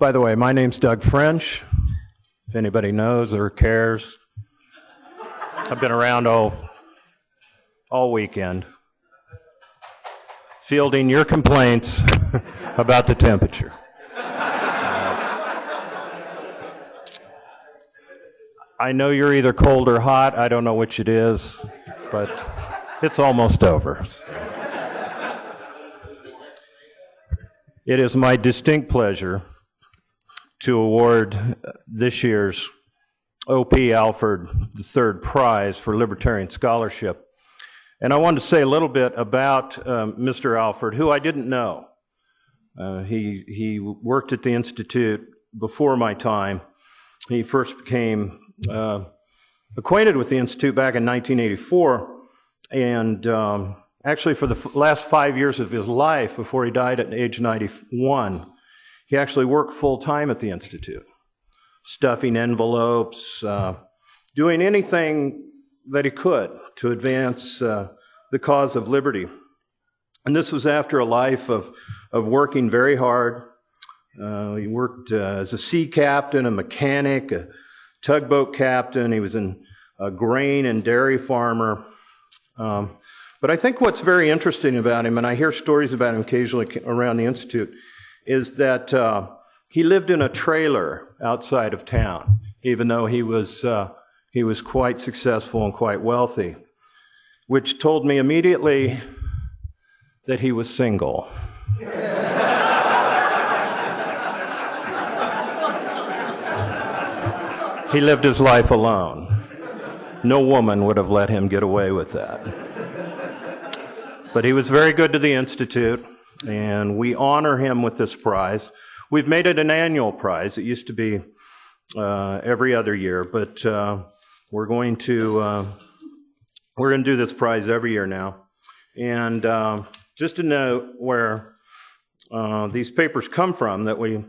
By the way, my name's Doug French, if anybody knows or cares. I've been around all weekend, fielding your complaints about the temperature. I know you're either cold or hot. I don't know which it is, but it's almost over. It is my distinct pleasure to award this year's O.P. Alford III Prize for Libertarian Scholarship. And I wanted to say a little bit about Mr. Alford, who I didn't know. He worked at the Institute before my time. He first became acquainted with the Institute back in 1984, and actually for the last 5 years of his life, before he died at age 91, he actually worked full-time at the Institute, stuffing envelopes, doing anything that he could to advance the cause of liberty. And this was after a life of working very hard. He worked as a sea captain, a mechanic, a tugboat captain. He was a grain and dairy farmer. But I think what's very interesting about him, and I hear stories about him occasionally around the Institute, is that he lived in a trailer outside of town, even though he was quite successful and quite wealthy, which told me immediately that he was single. He lived his life alone. No woman would have let him get away with that. But he was very good to the Institute, and we honor him with this prize. We've made it an annual prize. It used to be every other year, but we're going to do this prize every year now. And just to note where these papers come from that we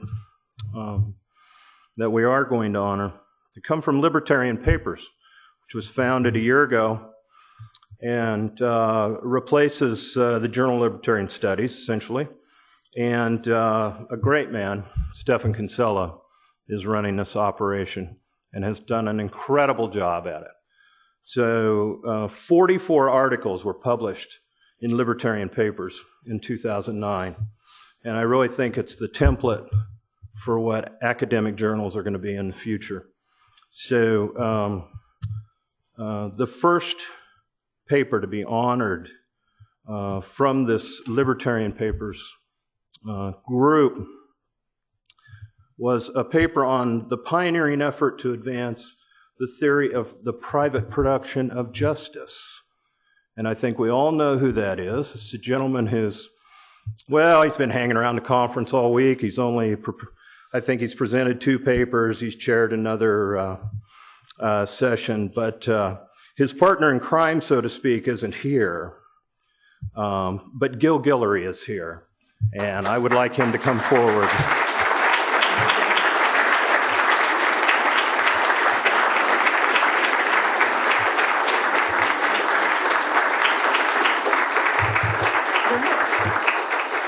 are going to honor. They come from Libertarian Papers, which was founded a year ago and replaces the Journal of Libertarian Studies, essentially. And a great man, Stefan Kinsella, is running this operation and has done an incredible job at it. So 44 articles were published in Libertarian Papers in 2009. And I really think it's the template for what academic journals are going to be in the future. So the first paper to be honored from this Libertarian Papers group was a paper on the pioneering effort to advance the theory of the private production of justice. And I think we all know who that is. It's a gentleman who's, well, he's been hanging around the conference all week. He's only, I think he's presented 2 papers. He's chaired another session. But his partner in crime, so to speak, isn't here. But Gil Guillory is here. And I would like him to come forward.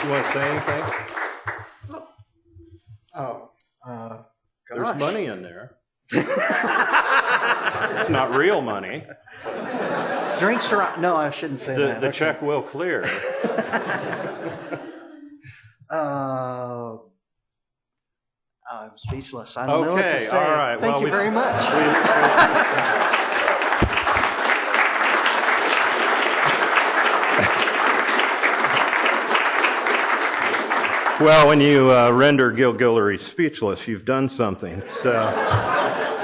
You want to say anything? Oh, there's money in there. It's not real money. Drinks are... No, I shouldn't say that. The check will clear. I'm speechless. I don't know what to say. All right. Thank you very much. Well, when you render Gil Guillory speechless, you've done something. So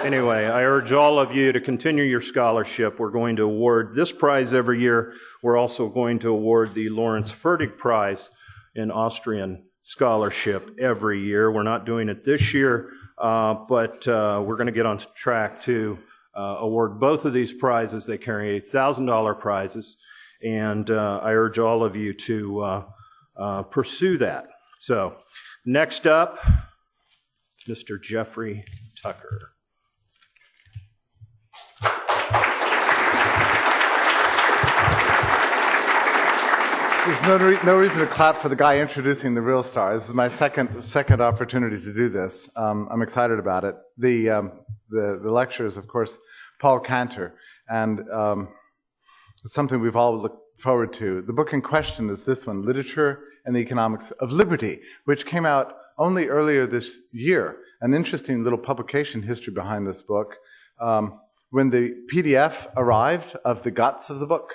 anyway, I urge all of you to continue your scholarship. We're going to award this prize every year. We're also going to award the Lawrence Friedrich Prize in Austrian scholarship every year. We're not doing it this year, but we're going to get on track to award both of these prizes. They carry $1,000 prizes, and I urge all of you to pursue that. So, next up, Mr. Jeffrey Tucker. There's no reason to clap for the guy introducing the real star. This is my second opportunity to do this. I'm excited about it. The lecture is, of course, Paul Cantor, and it's something we've all looked forward to. The book in question is this one, Literature and the Economics of Liberty, which came out only earlier this year. An interesting little publication history behind this book. When the PDF arrived of the guts of the book,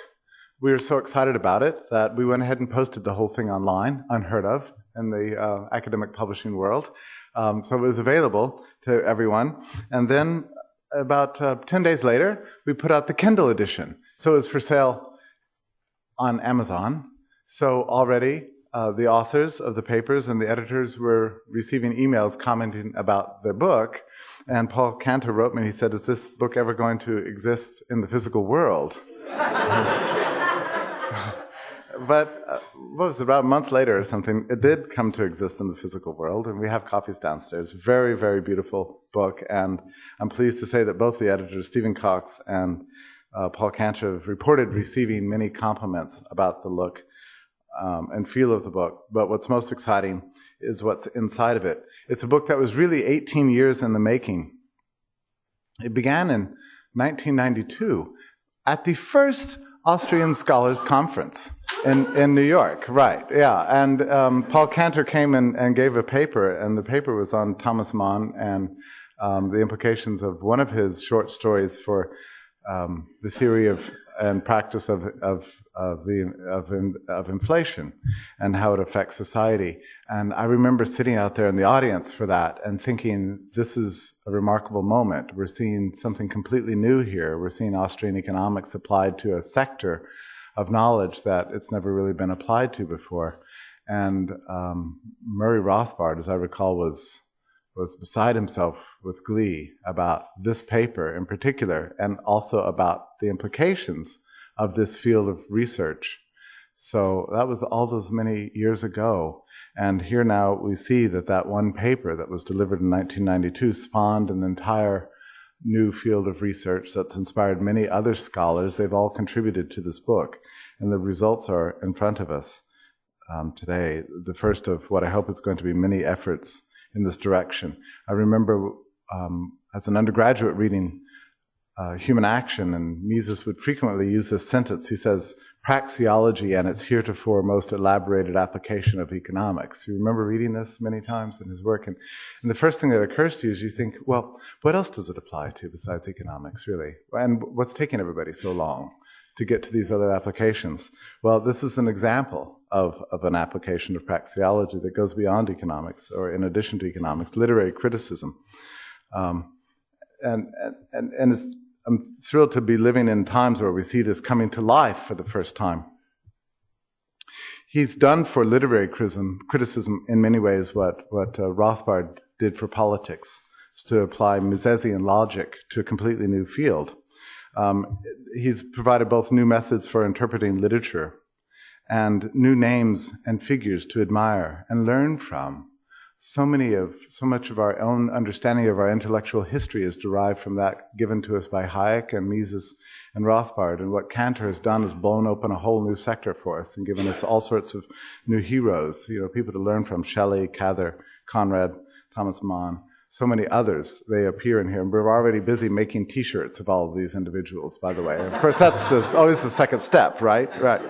we were so excited about it that we went ahead and posted the whole thing online, unheard of in the academic publishing world. So it was available to everyone. And then about 10 days later, we put out the Kindle edition. So it was for sale on Amazon. So already the authors of the papers and the editors were receiving emails commenting about the book. And Paul Cantor wrote me, he said, is this book ever going to exist in the physical world? But what was it, about a month later or something, it did come to exist in the physical world, and we have copies downstairs. Very, very beautiful book, and I'm pleased to say that both the editors, Stephen Cox and Paul Cantor, have reported receiving many compliments about the look and feel of the book. But what's most exciting is what's inside of it. It's a book that was really 18 years in the making. It began in 1992 at the first Austrian Scholars Conference in New York, right, yeah. And Paul Cantor came and gave a paper, and the paper was on Thomas Mann and the implications of one of his short stories for the theory of and practice of inflation and how it affects society. And I remember sitting out there in the audience for that and thinking, this is a remarkable moment. We're seeing something completely new here. We're seeing Austrian economics applied to a sector of knowledge that it's never really been applied to before. And Murray Rothbard, as I recall, was beside himself with glee about this paper in particular, and also about the implications of this field of research. So that was all those many years ago. And here now we see that one paper that was delivered in 1992 spawned an entire new field of research that's inspired many other scholars. They've all contributed to this book. And the results are in front of us today, the first of what I hope is going to be many efforts in this direction. I remember as an undergraduate reading Human Action, and Mises would frequently use this sentence. He says, praxeology and its heretofore most elaborated application of economics. You remember reading this many times in his work, and the first thing that occurs to you is you think, well, what else does it apply to besides economics, really? And what's taking everybody so long to get to these other applications? Well, this is an example of an application of praxeology that goes beyond economics, or in addition to economics, literary criticism. And I'm thrilled to be living in times where we see this coming to life for the first time. He's done for literary criticism in many ways what Rothbard did for politics, is to apply Misesian logic to a completely new field. He's provided both new methods for interpreting literature and new names and figures to admire and learn from. So much of our own understanding of our intellectual history is derived from that given to us by Hayek and Mises and Rothbard. And what Cantor has done is blown open a whole new sector for us and given us all sorts of new heroes, people to learn from: Shelley, Cather, Conrad, Thomas Mann, so many others. They appear in here. And we're already busy making T-shirts of all of these individuals, by the way. Of course, that's always the second step, right? Right.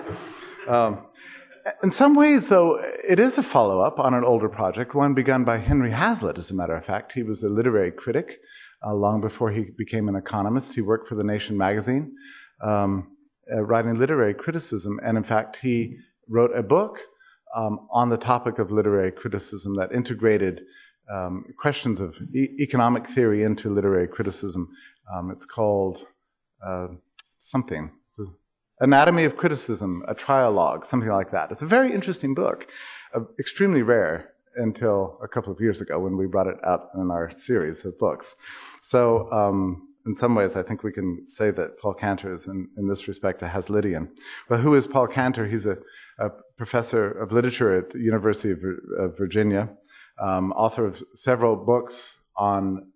In some ways, though, it is a follow-up on an older project, one begun by Henry Hazlitt, as a matter of fact. He was a literary critic long before he became an economist. He worked for The Nation magazine, writing literary criticism, and in fact, he wrote a book on the topic of literary criticism that integrated questions of economic theory into literary criticism. It's called something. Anatomy of Criticism, a Trialogue, something like that. It's a very interesting book, extremely rare until a couple of years ago when we brought it out in our series of books. So in some ways, I think we can say that Paul Cantor is, in this respect, a Haslittian. But who is Paul Cantor? He's a professor of literature at the University of Virginia, author of several books on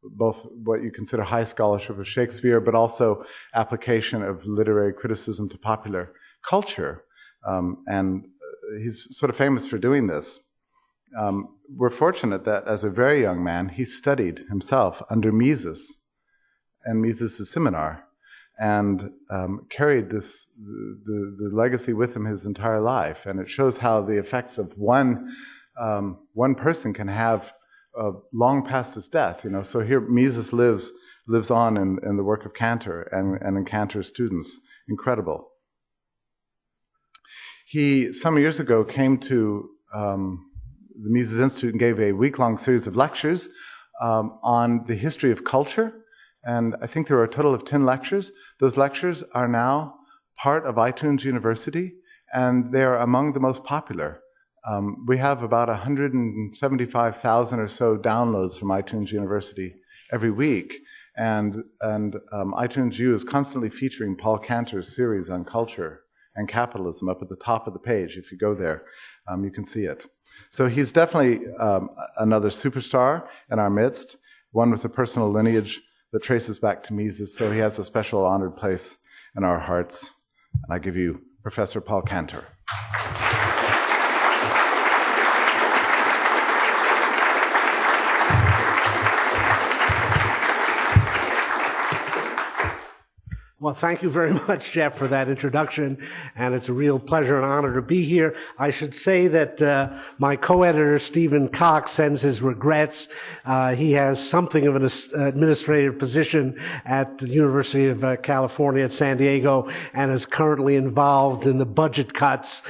both what you consider high scholarship of Shakespeare, but also application of literary criticism to popular culture. and he's sort of famous for doing this. We're fortunate that as a very young man, he studied himself under Mises and Mises' seminar, and carried the legacy with him his entire life. And it shows how the effects of one person can have long past his death. So here Mises lives on in the work of Cantor and in Cantor's students. Incredible. He, some years ago, came to the Mises Institute and gave a week-long series of lectures on the history of culture. And I think there were a total of 10 lectures. Those lectures are now part of iTunes University, and they are among the most popular. We have about 175,000 or so downloads from iTunes University every week. And iTunes U is constantly featuring Paul Cantor's series on culture and capitalism up at the top of the page. If you go there, you can see it. So he's definitely another superstar in our midst, one with a personal lineage that traces back to Mises. So he has a special honored place in our hearts. And I give you Professor Paul Cantor. Well, thank you very much, Jeff, for that introduction, and it's a real pleasure and honor to be here. I should say that my co-editor, Stephen Cox, sends his regrets. He has something of an administrative position at the University of California at San Diego and is currently involved in the budget cuts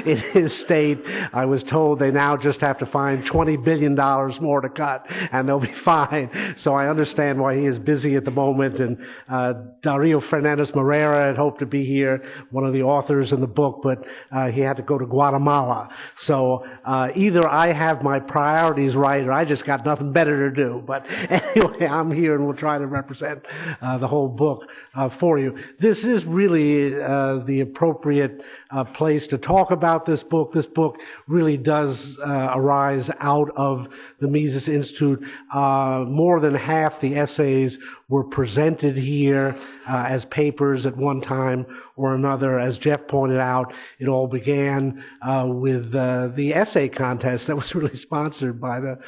in his state. I was told they now just have to find $20 billion more to cut, and they'll be fine. So I understand why he is busy at the moment, and Dario Fernandez Morera had hoped to be here, one of the authors in the book, but he had to go to Guatemala. So either I have my priorities right or I just got nothing better to do. But anyway, I'm here and we'll try to represent the whole book for you. This is really the appropriate place to talk about this book. This book really does arise out of the Mises Institute. More than half the essays were presented here as papers at one time or another. As Jeff pointed out, it all began with the essay contest that was really sponsored by the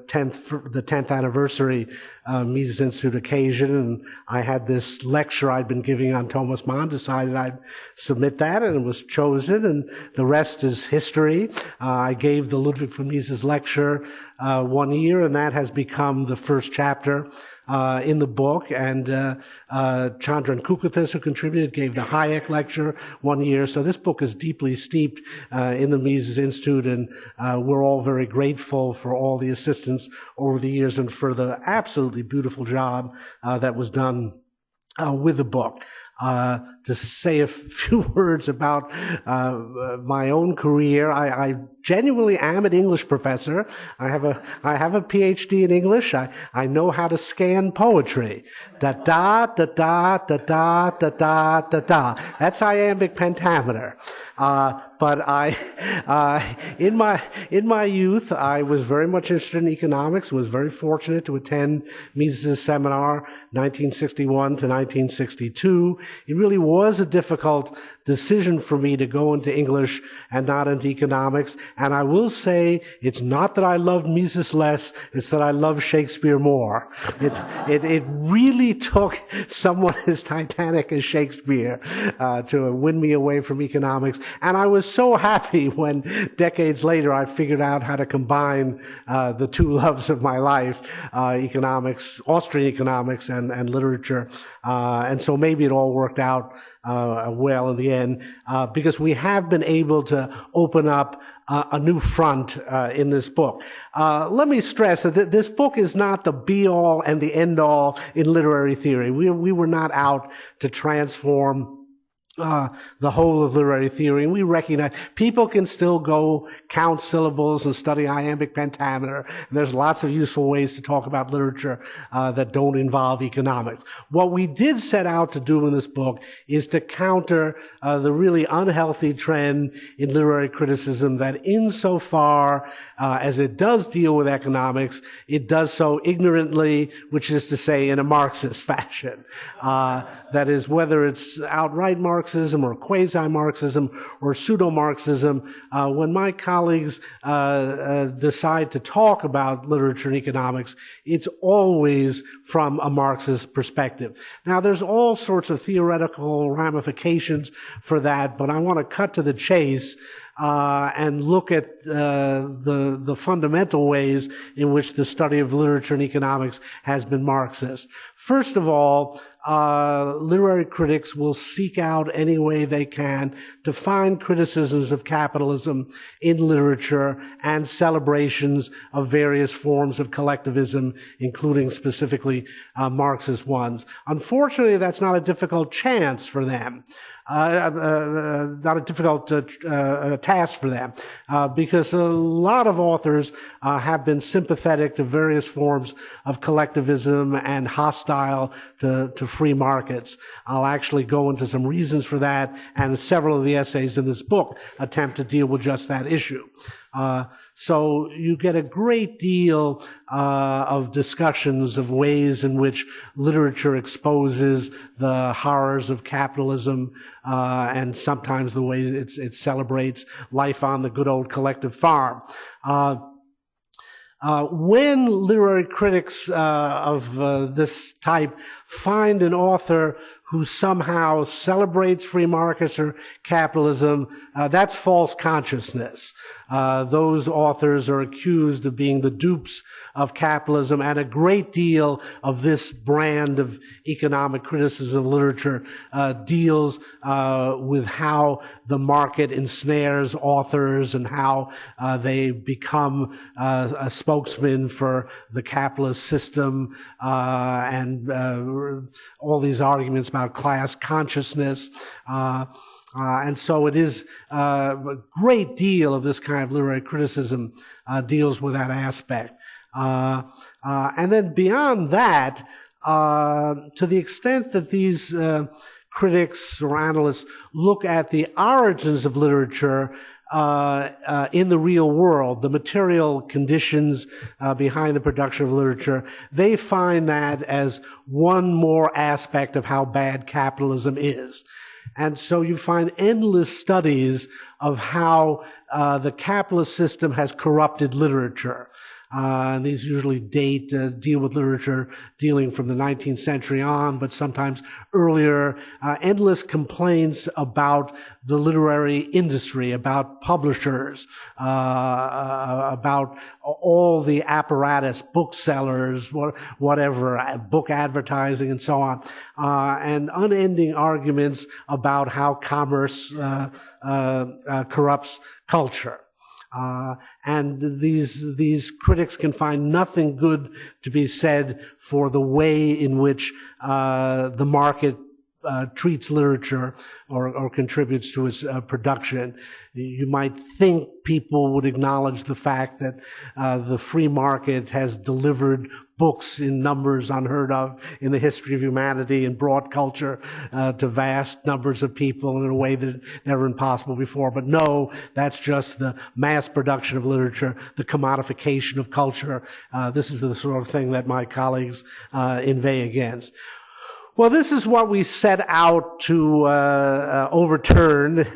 10th anniversary Mises Institute occasion. And I had this lecture I'd been giving on Thomas Mann, decided I'd submit that, and it was chosen, and the rest is history. I gave the Ludwig von Mises lecture 1 year, and that has become the first chapter in the book. And Chandran Kukathis, who contributed, gave the Hayek lecture 1 year. So this book is deeply steeped in the Mises Institute, and we're all very grateful for all the assistance over the years and for the absolutely beautiful job that was done with the book. To say a few words about my own career, I genuinely am an English professor. I have a PhD in English. I know how to scan poetry. Da da da da da da da da da da. That's iambic pentameter. But in my youth, I was very much interested in economics. Was very fortunate to attend Mises' seminar, 1961 to 1962. It really was a difficult decision for me to go into English and not into economics. And I will say, it's not that I loved Mises less, it's that I love Shakespeare more. It really took someone as titanic as Shakespeare to win me away from economics. And I was so happy when decades later I figured out how to combine the two loves of my life, economics, Austrian economics and literature. And so maybe it all worked out well in the end, because we have been able to open up a new front in this book. Let me stress that this book is not the be-all and the end-all in literary theory. We were not out to transform the whole of literary theory, and we recognize people can still go count syllables and study iambic pentameter, and there's lots of useful ways to talk about literature that don't involve economics. What we did set out to do in this book is to counter the really unhealthy trend in literary criticism that insofar as it does deal with economics, it does so ignorantly, which is to say in a Marxist fashion. That is, whether it's outright Marxist Marxism or quasi-Marxism or pseudo-Marxism, when my colleagues decide to talk about literature and economics, it's always from a Marxist perspective. Now, there's all sorts of theoretical ramifications for that, but I want to cut to the chase and look at the fundamental ways in which the study of literature and economics has been Marxist. First of all, literary critics will seek out any way they can to find criticisms of capitalism in literature and celebrations of various forms of collectivism, including specifically Marxist ones. Unfortunately, that's not a difficult chance for them. Not a difficult task for them, because a lot of authors have been sympathetic to various forms of collectivism and hostile to free markets. I'll actually go into some reasons for that, and several of the essays in this book attempt to deal with just that issue. So you get a great deal of discussions of ways in which literature exposes the horrors of capitalism, and sometimes the way it celebrates life on the good old collective farm. When literary critics of this type find an author who somehow celebrates free markets or capitalism, that's false consciousness. Those authors are accused of being the dupes of capitalism, and a great deal of this brand of economic criticism of literature deals with how the market ensnares authors and how they become a spokesman for the capitalist system, and all these arguments about class consciousness. And so it is a great deal of this kind of literary criticism deals with that aspect. And then beyond that, to the extent that these critics or analysts look at the origins of literature in the real world, the material conditions behind the production of literature, they find that as one more aspect of how bad capitalism is. And so you find endless studies of how the capitalist system has corrupted literature. And these usually deal with literature dealing from the 19th century on, but sometimes earlier. Endless complaints about the literary industry, about publishers, about all the apparatus, booksellers, whatever, book advertising and so on, and unending arguments about how commerce corrupts culture. And these critics can find nothing good to be said for the way in which the market treats literature or contributes to its production. You might think people would acknowledge the fact that the free market has delivered books in numbers unheard of in the history of humanity and brought culture to vast numbers of people in a way that never been possible before. But no, that's just the mass production of literature, the commodification of culture. This is the sort of thing that my colleagues inveigh against. Well, this is what we set out to overturn.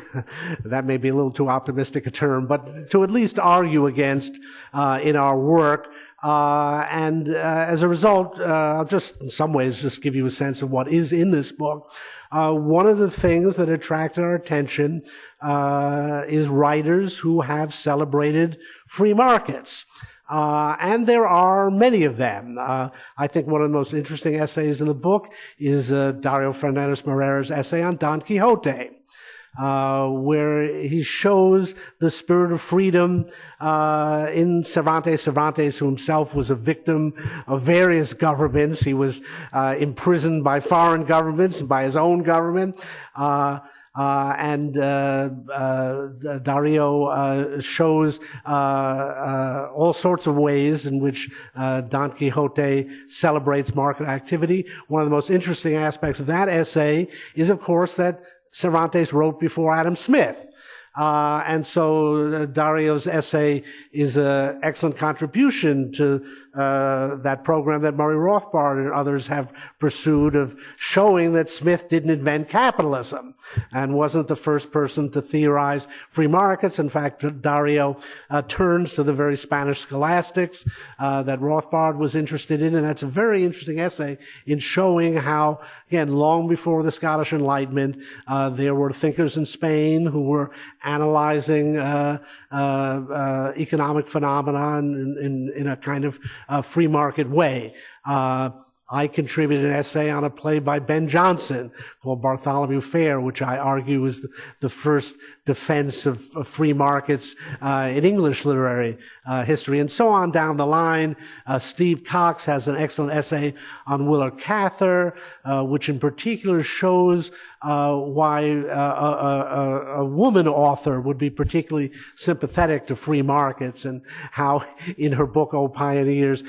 That may be a little too optimistic a term, but to at least argue against in our work. And as a result, I'll just in some ways just give you a sense of what is in this book. One of the things that attracted our attention is writers who have celebrated free markets. And there are many of them. I think one of the most interesting essays in the book is Dario Fernandez Morera's essay on Don Quixote, where he shows the spirit of freedom in Cervantes. Cervantes, who himself was a victim of various governments. He was imprisoned by foreign governments and by his own government. And Dario shows all sorts of ways in which Don Quixote celebrates market activity. One of the most interesting aspects of that essay is, of course, that Cervantes wrote before Adam Smith. And so Dario's essay is an excellent contribution to that program that Murray Rothbard and others have pursued of showing that Smith didn't invent capitalism and wasn't the first person to theorize free markets. In fact, Dario turns to the very Spanish scholastics that Rothbard was interested in, and that's a very interesting essay in showing how, again, long before the Scottish Enlightenment, there were thinkers in Spain who were analyzing economic phenomena in a kind of free market way. I contributed an essay on a play by Ben Jonson called Bartholomew Fair, which I argue is the first defense of free markets in English literary history, and so on down the line. Steve Cox has an excellent essay on Willa Cather, which in particular shows why a woman author would be particularly sympathetic to free markets, and how in her book, O Pioneers,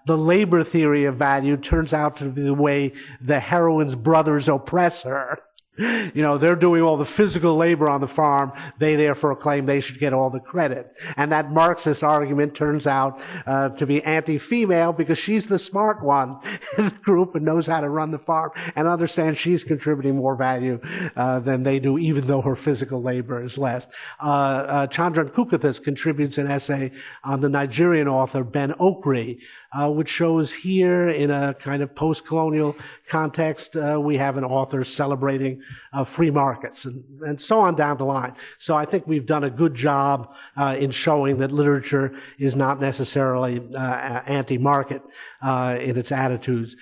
the labor theory of value turns out to be the way the heroine's brothers oppress her. You know, they're doing all the physical labor on the farm. They therefore claim they should get all the credit. And that Marxist argument turns out to be anti-female because she's the smart one in the group and knows how to run the farm and understands she's contributing more value than they do, even though her physical labor is less. Chandran Kukathas contributes an essay on the Nigerian author Ben Okri, which shows here in a kind of post-colonial context, we have an author celebrating free markets and so on down the line. So I think we've done a good job in showing that literature is not necessarily anti-market in its attitudes.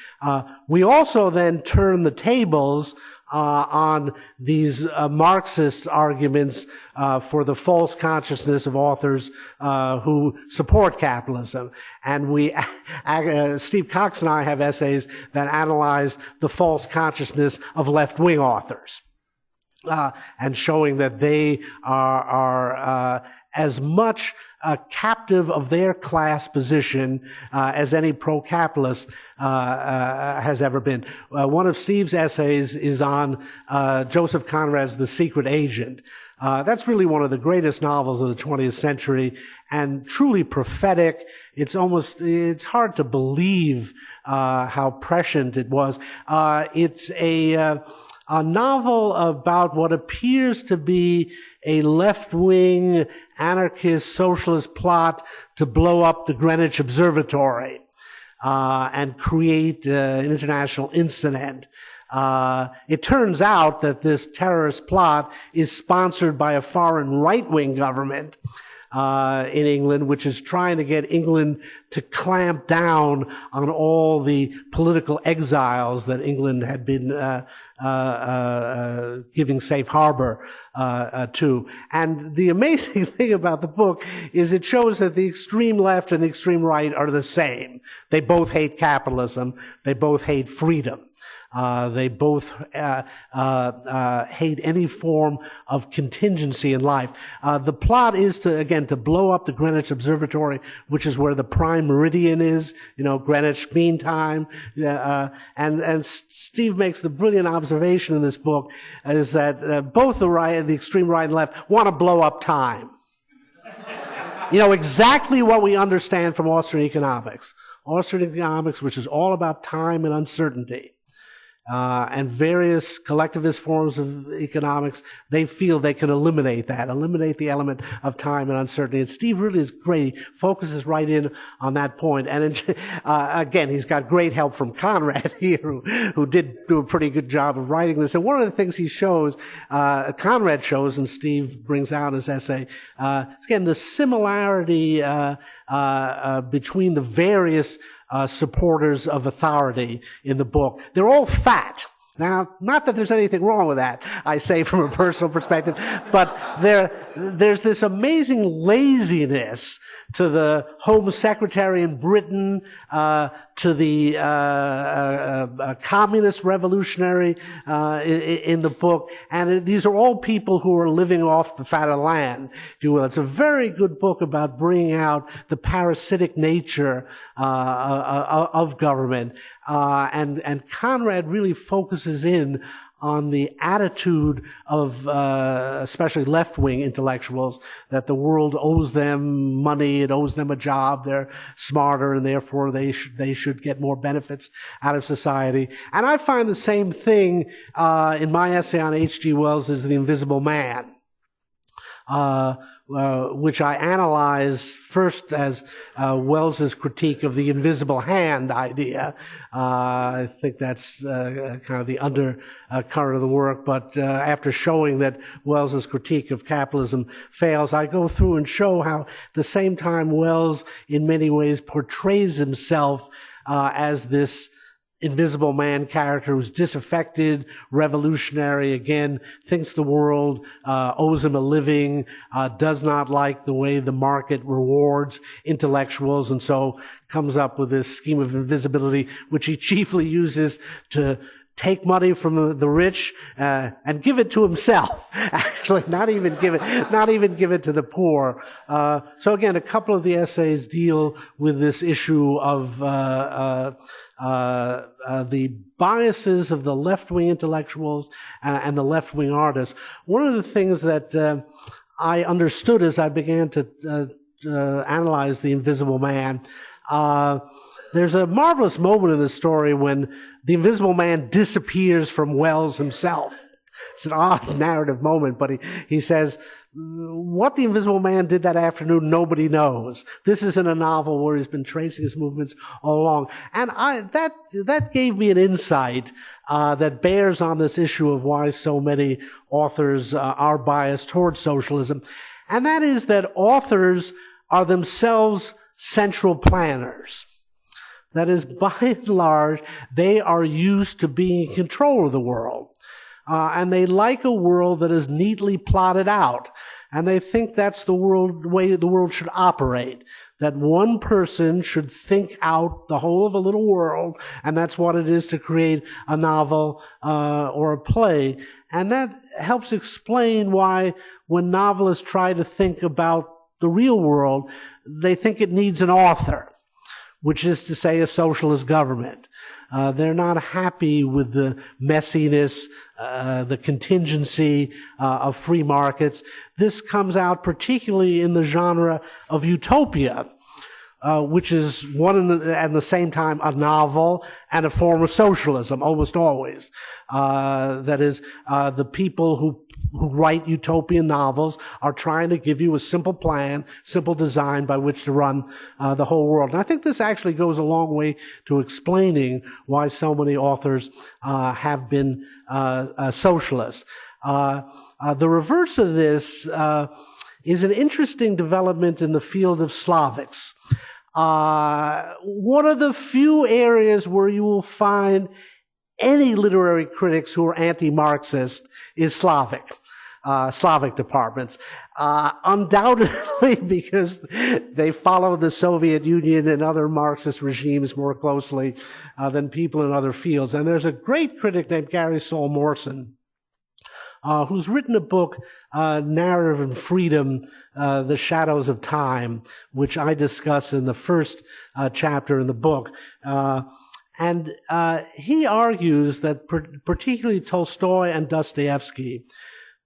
We also then turn the tables on these Marxist arguments for the false consciousness of authors who support capitalism. And Steve Cox and I have essays that analyze the false consciousness of left-wing authors, and showing that they are as much captive of their class position as any pro-capitalist has ever been. One of Steve's essays is on Joseph Conrad's The Secret Agent. That's really one of the greatest novels of the 20th century and truly prophetic. It's hard to believe how prescient it was. It's a novel about what appears to be a left-wing anarchist socialist plot to blow up the Greenwich Observatory and create an international incident. It turns out that this terrorist plot is sponsored by a foreign right-wing government in England, which is trying to get England to clamp down on all the political exiles that England had been giving safe harbor to. And the amazing thing about the book is it shows that the extreme left and the extreme right are the same. They both hate capitalism. They both hate freedom. They both hate any form of contingency in life. The plot is to blow up the Greenwich Observatory, which is where the prime meridian is, Greenwich Mean Time. And Steve makes the brilliant observation in this book is that both the extreme right and left want to blow up time. Exactly what we understand from Austrian Economics. Austrian Economics, which is all about time and uncertainty. And various collectivist forms of economics, they feel they can eliminate the element of time and uncertainty. And Steve really is great. He focuses right in on that point. And again, he's got great help from Conrad here, who did do a pretty good job of writing this. And one of the things he shows, Conrad shows, and Steve brings out in his essay, again, the similarity between the various supporters of authority in the book. They're all fat. Now, not that there's anything wrong with that, I say from a personal perspective, but there's this amazing laziness to the Home Secretary in Britain, to the communist revolutionary in the book. And these are all people who are living off the fat of the land, if you will. It's a very good book about bringing out the parasitic nature of government. And Conrad really focuses in on the attitude of especially left-wing intellectuals, that the world owes them money, it owes them a job, they're smarter, and therefore they should get more benefits out of society. And I find the same thing in my essay on H.G. Wells' The Invisible Man, which I analyze first as Wells's critique of the invisible hand idea. I think that's kind of the undercurrent of the work, but after showing that Wells's critique of capitalism fails, I go through and show how at the same time Wells in many ways portrays himself as this invisible man character who's disaffected, revolutionary, again, thinks the world owes him a living, does not like the way the market rewards intellectuals, and so comes up with this scheme of invisibility, which he chiefly uses to take money from the rich and give it to himself. Actually, not even give it to the poor. So again, a couple of the essays deal with this issue of the biases of the left-wing intellectuals and the left-wing artists. One of the things that I understood as I began to analyze The Invisible Man, there's a marvelous moment in the story when the Invisible Man disappears from Wells himself. It's an odd narrative moment, but he says, what the Invisible Man did that afternoon, nobody knows. This isn't a novel where he's been tracing his movements all along. And that gave me an insight that bears on this issue of why so many authors are biased towards socialism. And that is that authors are themselves central planners. That is, by and large, they are used to being in control of the world. And they like a world that is neatly plotted out. And they think that's the way the world should operate. That one person should think out the whole of a little world, and that's what it is to create a novel or a play. And that helps explain why when novelists try to think about the real world, they think it needs an author, which is to say a socialist government. They're not happy with the messiness, the contingency of free markets. This comes out particularly in the genre of utopia, which is one and at the same time a novel and a form of socialism, almost always. That is, the people who write utopian novels are trying to give you a simple plan, simple design by which to run the whole world. And I think this actually goes a long way to explaining why so many authors have been socialists. The reverse of this is an interesting development in the field of Slavics. One of the few areas where you will find any literary critics who are anti-Marxist is Slavic departments. Undoubtedly because they follow the Soviet Union and other Marxist regimes more closely than people in other fields. And there's a great critic named Gary Saul Morson, who's written a book, Narrative and Freedom, The Shadows of Time, which I discuss in the first chapter in the book. And he argues that particularly Tolstoy and Dostoevsky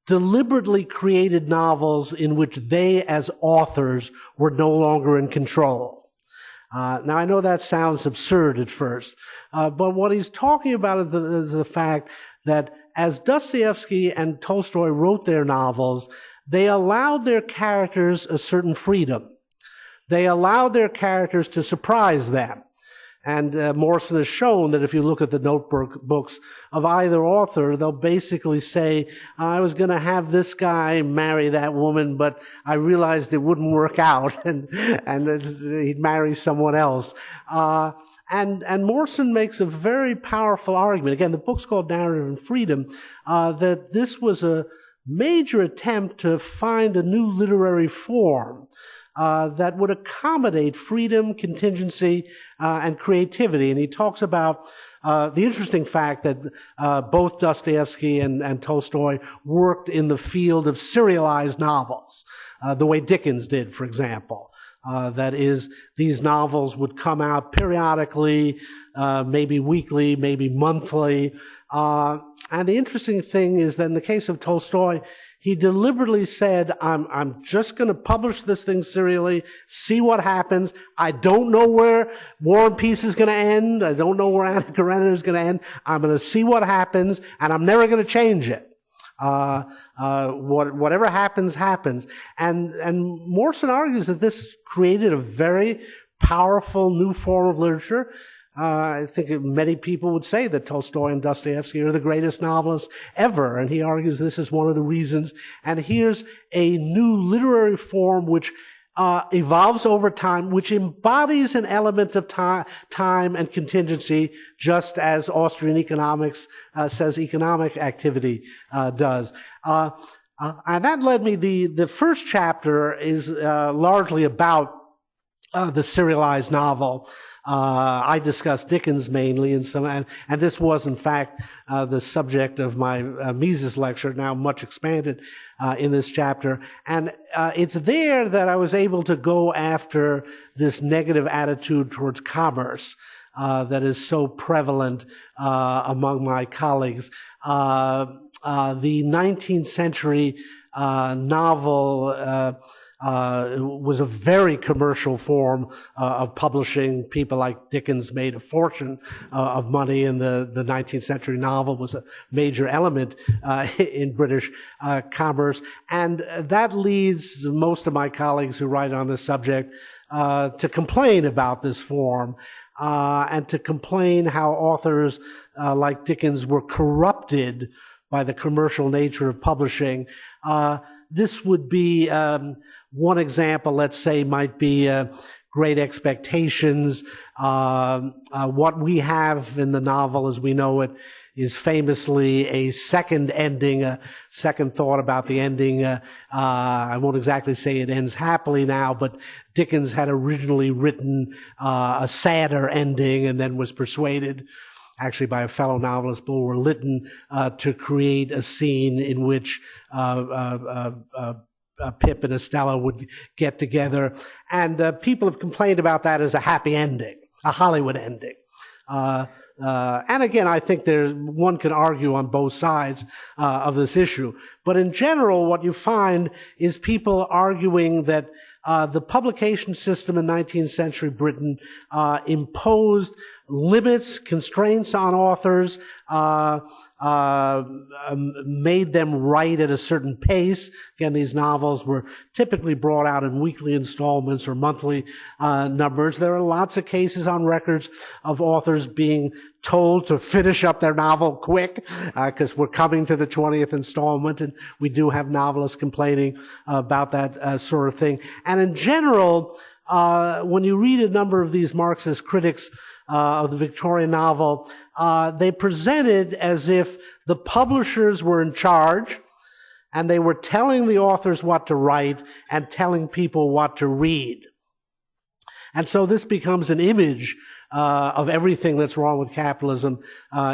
deliberately created novels in which they, as authors, were no longer in control. Now, I know that sounds absurd at first, but what he's talking about is the fact that as Dostoevsky and Tolstoy wrote their novels, they allowed their characters a certain freedom. They allowed their characters to surprise them. And Morson has shown that if you look at the notebooks of either author, they'll basically say, I was going to have this guy marry that woman, but I realized it wouldn't work out, and he'd marry someone else. And Morson makes a very powerful argument. Again, the book's called Narrative and Freedom, that this was a major attempt to find a new literary form that would accommodate freedom, contingency, and creativity. And he talks about the interesting fact that both Dostoevsky and Tolstoy worked in the field of serialized novels, the way Dickens did, for example. That is, these novels would come out periodically, maybe weekly, maybe monthly. And the interesting thing is that in the case of Tolstoy, he deliberately said, I'm just going to publish this thing serially, see what happens. I don't know where War and Peace is going to end. I don't know where Anna Karenina is going to end. I'm going to see what happens, and I'm never going to change it. Whatever happens, happens. And Morrison argues that this created a very powerful new form of literature. I think many people would say that Tolstoy and Dostoevsky are the greatest novelists ever, and he argues this is one of the reasons. And here's a new literary form which evolves over time, which embodies an element of time and contingency, just as Austrian Economics says economic activity does. And that led me, the first chapter is largely about the serialized novel. I discussed Dickens mainly, and this was in fact the subject of my Mises lecture, now much expanded in this chapter. And it's there that I was able to go after this negative attitude towards commerce that is so prevalent among my colleagues. The 19th century novel was a very commercial form of publishing. People like Dickens made a fortune of money, and the 19th century novel was a major element in British commerce. And that leads most of my colleagues who write on this subject to complain about this form, and to complain how authors like Dickens were corrupted by the commercial nature of publishing. This would be one example, let's say, might be Great Expectations. What we have in the novel as we know it is famously a second ending, a second thought about the ending. I won't exactly say it ends happily now, but Dickens had originally written a sadder ending and then was persuaded, actually by a fellow novelist, Bulwer Lytton, to create a scene in which Pip and Estella would get together. And people have complained about that as a happy ending, a Hollywood ending. And again, I think one can argue on both sides of this issue. But in general, what you find is people arguing that the publication system in 19th century Britain imposed limits, constraints on authors, made them write at a certain pace. Again, these novels were typically brought out in weekly installments or monthly numbers. There are lots of cases on records of authors being told to finish up their novel quick because we're coming to the 20th installment, and we do have novelists complaining about that sort of thing. And in general, when you read a number of these Marxist critics of the Victorian novel, they present it as if the publishers were in charge and they were telling the authors what to write and telling people what to read. And so this becomes an image of everything that's wrong with capitalism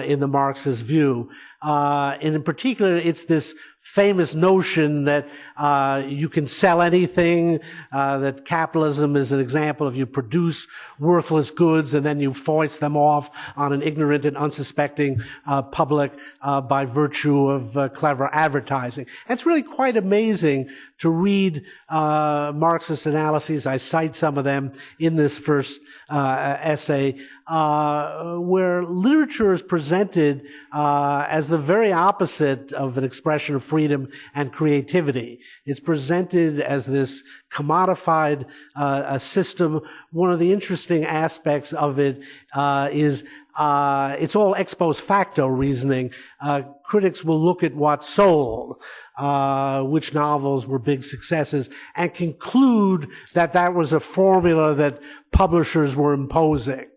in the Marxist view. And in particular, it's this famous notion that you can sell anything, that capitalism is an example of you produce worthless goods and then you foist them off on an ignorant and unsuspecting public by virtue of clever advertising. And it's really quite amazing to read Marxist analyses. I cite some of them in this first essay, where literature is presented as the very opposite of an expression of freedom and creativity. It's presented as this commodified system. One of the interesting aspects of it is it's all ex post facto reasoning. Critics will look at what sold, which novels were big successes, and conclude that that was a formula that publishers were imposing.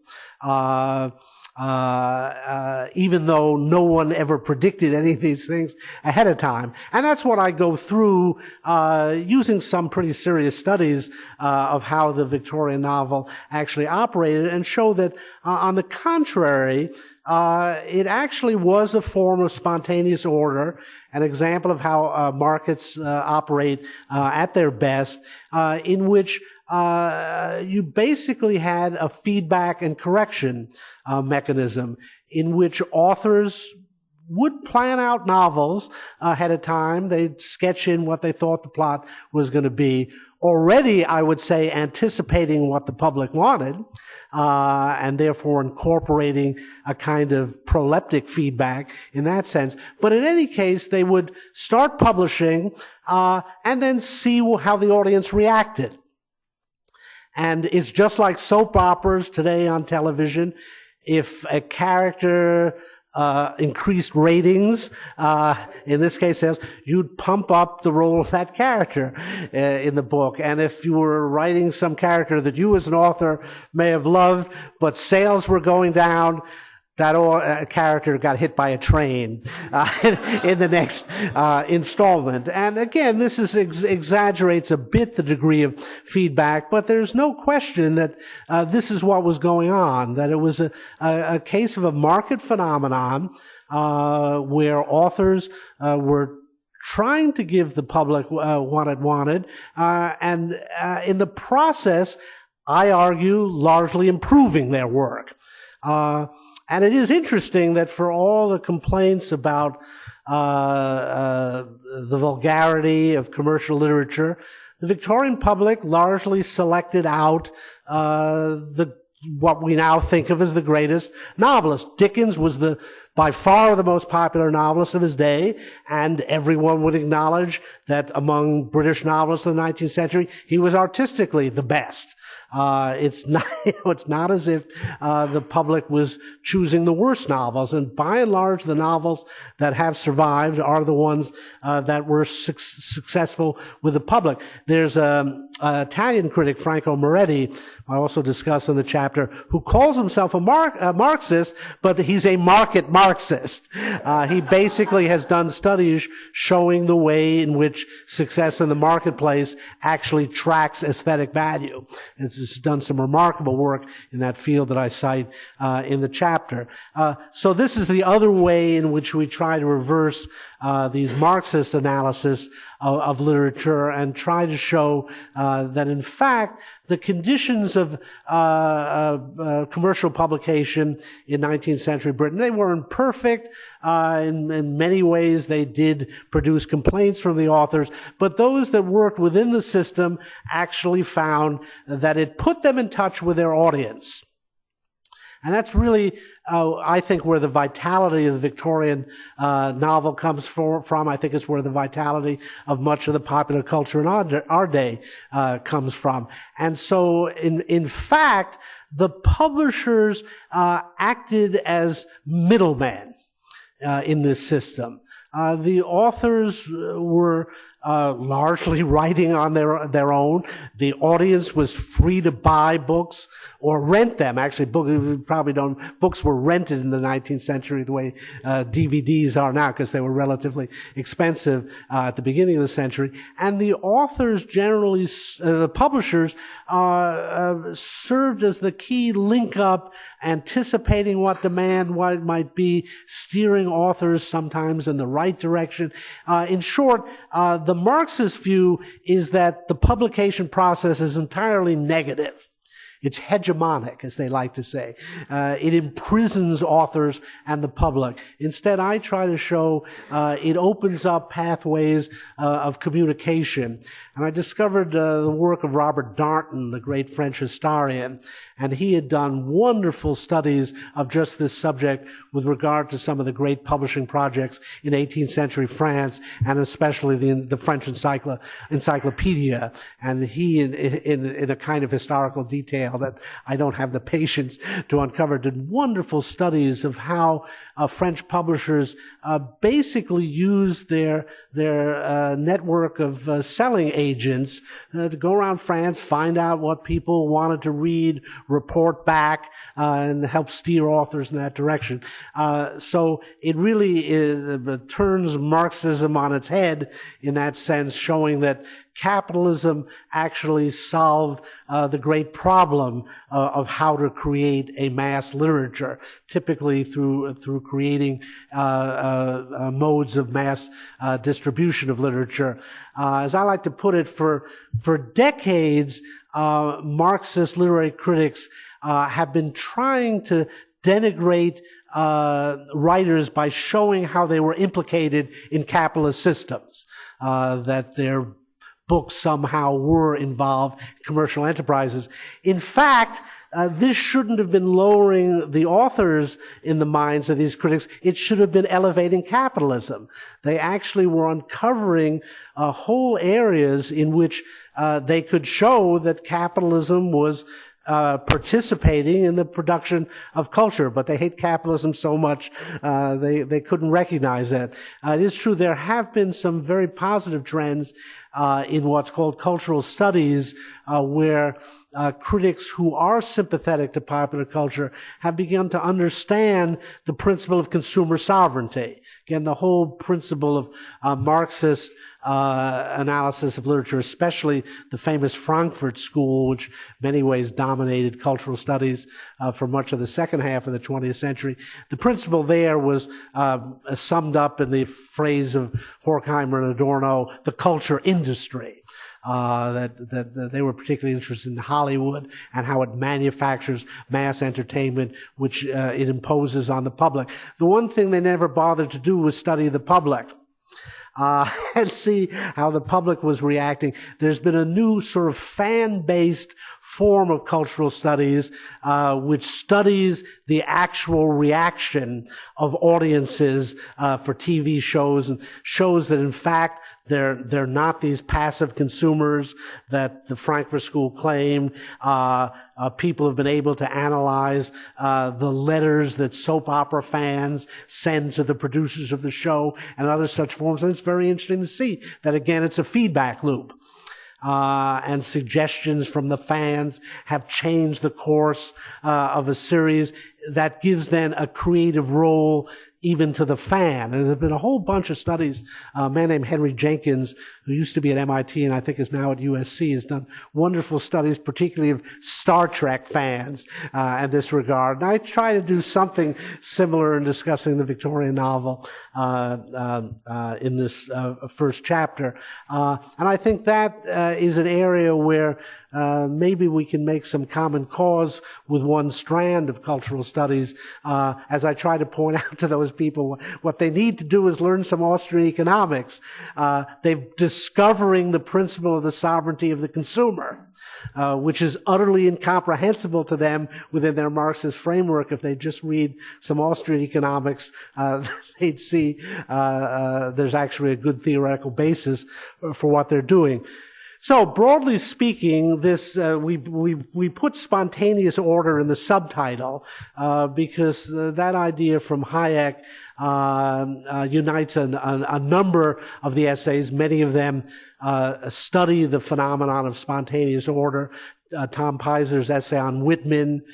Even though no one ever predicted any of these things ahead of time. And that's what I go through, using some pretty serious studies of how the Victorian novel actually operated, and show that, on the contrary, it actually was a form of spontaneous order, an example of how markets operate at their best, in which you basically had a feedback and correction mechanism in which authors would plan out novels ahead of time. They'd sketch in what they thought the plot was going to be, already, I would say, anticipating what the public wanted, and therefore incorporating a kind of proleptic feedback in that sense. But in any case, they would start publishing and then see how the audience reacted. And it's just like soap operas today on television. If a character increased ratings, in this case sales, you'd pump up the role of that character in the book. And if you were writing some character that you as an author may have loved, but sales were going down, that character got hit by a train in the next installment. And again, this exaggerates a bit the degree of feedback, but there's no question that this is what was going on, that it was a case of a market phenomenon where authors were trying to give the public what it wanted, and in the process, I argue, largely improving their work. And it is interesting that for all the complaints about the vulgarity of commercial literature, the Victorian public largely selected out what we now think of as the greatest novelist. Dickens was by far the most popular novelist of his day, and everyone would acknowledge that among British novelists of the 19th century, he was artistically the best. It's not, it's not as if, the public was choosing the worst novels. And by and large, the novels that have survived are the ones, that were successful with the public. There's an Italian critic, Franco Moretti, I also discuss in the chapter, who calls himself a Marxist, but he's a market Marxist. He basically has done studies showing the way in which success in the marketplace actually tracks aesthetic value. It's done some remarkable work in that field that I cite in the chapter. So this is the other way in which we try to reverse these Marxist analysis of literature and try to show that in fact the conditions of commercial publication in 19th century Britain, they weren't perfect. In many ways they did produce complaints from the authors, but those that worked within the system actually found that it put them in touch with their audience. And that's really, I think, where the vitality of the Victorian novel comes from. I think it's where the vitality of much of the popular culture in our day comes from. And so, in fact, the publishers acted as middlemen in this system. The authors were largely writing on their own. The audience was free to buy books or rent them. Actually, books were rented in the 19th century the way DVDs are now, because they were relatively expensive at the beginning of the century. And the authors generally, the publishers, served as the key link up, anticipating what demand might be, steering authors sometimes in the right direction. In short, the Marxist view is that the publication process is entirely negative. It's hegemonic, as they like to say. It imprisons authors and the public. Instead, I try to show it opens up pathways of communication. And I discovered the work of Robert Darnton, the great French historian, and he had done wonderful studies of just this subject with regard to some of the great publishing projects in 18th century France, and especially the French encyclopedia. And he, in a kind of historical detail that I don't have the patience to uncover, did wonderful studies of how French publishers basically used their network of selling agents to go around France, find out what people wanted to read, report back, and help steer authors in that direction. So it really turns Marxism on its head in that sense, showing that capitalism actually solved the great problem of how to create a mass literature, typically through creating modes of mass distribution of literature. As I like to put it, for decades, Marxist literary critics have been trying to denigrate writers by showing how they were implicated in capitalist systems, that their books somehow were involved in commercial enterprises. In fact, this shouldn't have been lowering the authors in the minds of these critics. It should have been elevating capitalism. They actually were uncovering whole areas in which they could show that capitalism was participating in the production of culture, but they hate capitalism so much they couldn't recognize that. It is true there have been some very positive trends in what's called cultural studies, where critics who are sympathetic to popular culture have begun to understand the principle of consumer sovereignty. Again, the whole principle of Marxist analysis of literature, especially the famous Frankfurt School, which in many ways dominated cultural studies for much of the second half of the 20th century. The principle there was summed up in the phrase of Horkheimer and Adorno, the culture industry. That they were particularly interested in Hollywood and how it manufactures mass entertainment, which it imposes on the public. The one thing they never bothered to do was study the public. And see how the public was reacting. There's been a new sort of fan-based form of cultural studies, which studies the actual reaction of audiences for TV shows, and shows that in fact they're not these passive consumers that the Frankfurt School claimed. People have been able to analyze the letters that soap opera fans send to the producers of the show and other such forms. And it's very interesting to see that, again, it's a feedback loop. And suggestions from the fans have changed the course of a series that gives then a creative role even to the fan. And there have been a whole bunch of studies. A man named Henry Jenkins, who used to be at MIT and I think is now at USC, has done wonderful studies, particularly of Star Trek fans in this regard. And I try to do something similar in discussing the Victorian novel in this first chapter. And I think that is an area where maybe we can make some common cause with one strand of cultural studies. As I try to point out to those people, what they need to do is learn some Austrian economics. They're discovering the principle of the sovereignty of the consumer, which is utterly incomprehensible to them within their Marxist framework. If they just read some Austrian economics, they'd see there's actually a good theoretical basis for what they're doing. So, broadly speaking, this we put spontaneous order in the subtitle because that idea from Hayek unites a number of the essays. Many of them study the phenomenon of spontaneous order. Tom Peiser's essay on Whitman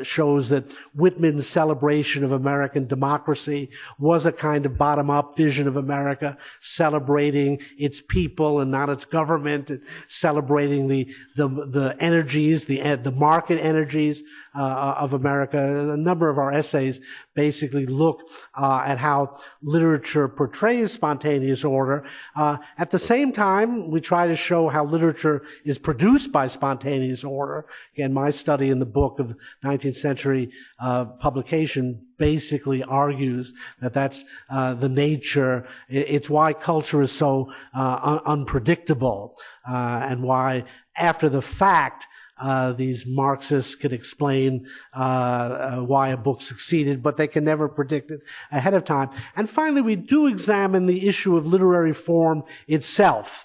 shows that Whitman's celebration of American democracy was a kind of bottom-up vision of America, celebrating its people and not its government, celebrating the energies, the market energies of America. A number of our essays basically look at how literature portrays spontaneous order. At the same time, we try to show how literature is produced by spontaneous order. Again, my study in the book of 19th century publication basically argues that that's the nature. It's why culture is so unpredictable, and why after the fact these Marxists can explain why a book succeeded, but they can never predict it ahead of time. And finally, we do examine the issue of literary form itself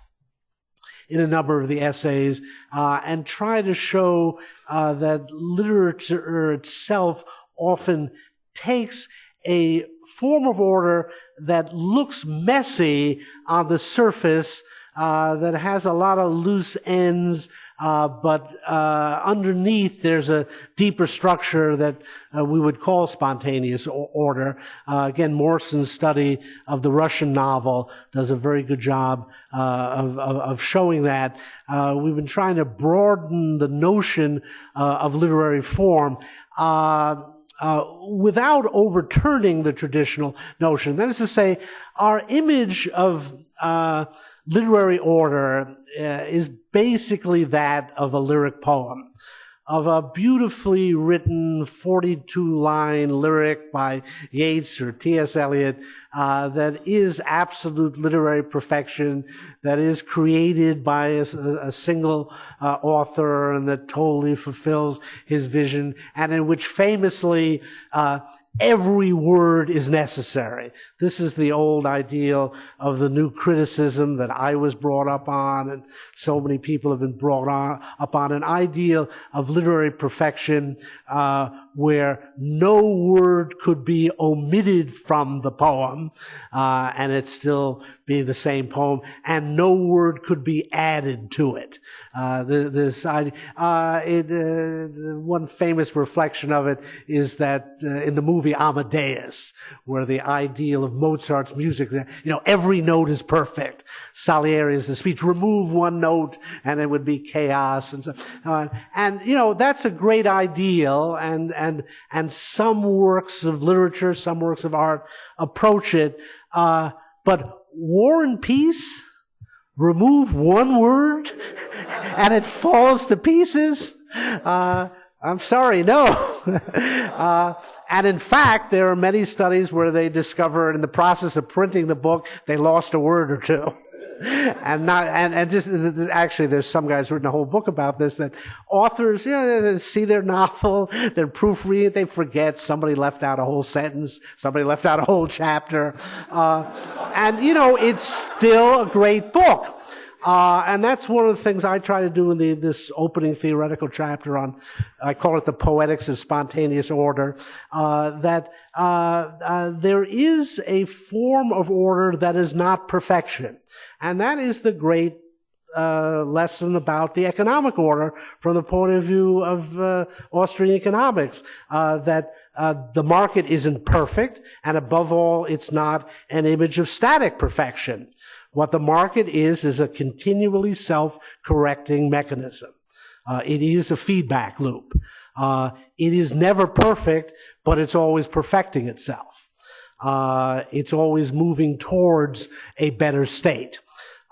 in a number of the essays, and try to show that literature itself often takes a form of order that looks messy on the surface, that has a lot of loose ends, but underneath there's a deeper structure that we would call spontaneous order. Again, Morson's study of the Russian novel does a very good job of showing that. We've been trying to broaden the notion of literary form without overturning the traditional notion. That is to say, our image of literary order is basically that of a lyric poem, of a beautifully written 42-line lyric by Yeats or T.S. Eliot that is absolute literary perfection, that is created by a single author and that totally fulfills his vision, and in which famously every word is necessary. This is the old ideal of the new criticism that I was brought up on, and so many people have been brought up on, an ideal of literary perfection where no word could be omitted from the poem, and it still be the same poem, and no word could be added to it. One famous reflection of it is that in the movie Amadeus, where the ideal of Mozart's music, every note is perfect. Salieri is the speech, remove one note and it would be chaos and so on. And, that's a great ideal, and some works of literature, some works of art approach it, but War and Peace, remove one word and it falls to pieces? I'm sorry, no. And in fact, there are many studies where they discover in the process of printing the book, they lost a word or two. Actually, there's some guys written a whole book about this, that authors, they see their novel, they're proofreading it, they forget somebody left out a whole sentence, somebody left out a whole chapter. It's still a great book. And that's one of the things I try to do in this opening theoretical chapter on, I call it the poetics of spontaneous order, that there is a form of order that is not perfection. And that is the great lesson about the economic order from the point of view of Austrian economics, that the market isn't perfect, and above all, it's not an image of static perfection. What the market is a continually self-correcting mechanism. It is a feedback loop. It is never perfect, but it's always perfecting itself. It's always moving towards a better state,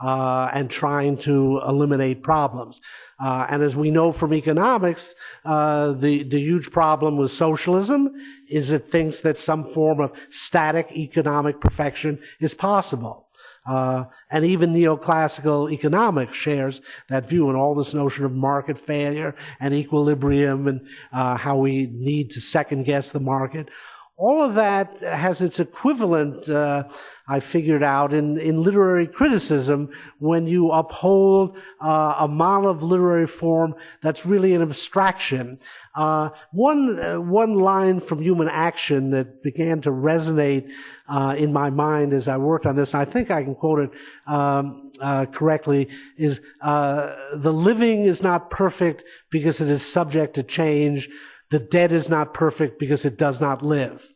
and trying to eliminate problems. And as we know from economics, the huge problem with socialism is it thinks that some form of static economic perfection is possible. And even neoclassical economics shares that view, and all this notion of market failure and equilibrium and how we need to second guess the market. All of that has its equivalent, I figured out, in literary criticism, when you uphold a model of literary form that's really an abstraction. One line from Human Action that began to resonate in my mind as I worked on this, and I think I can quote it correctly, is the living is not perfect because it is subject to change. The dead is not perfect because it does not live.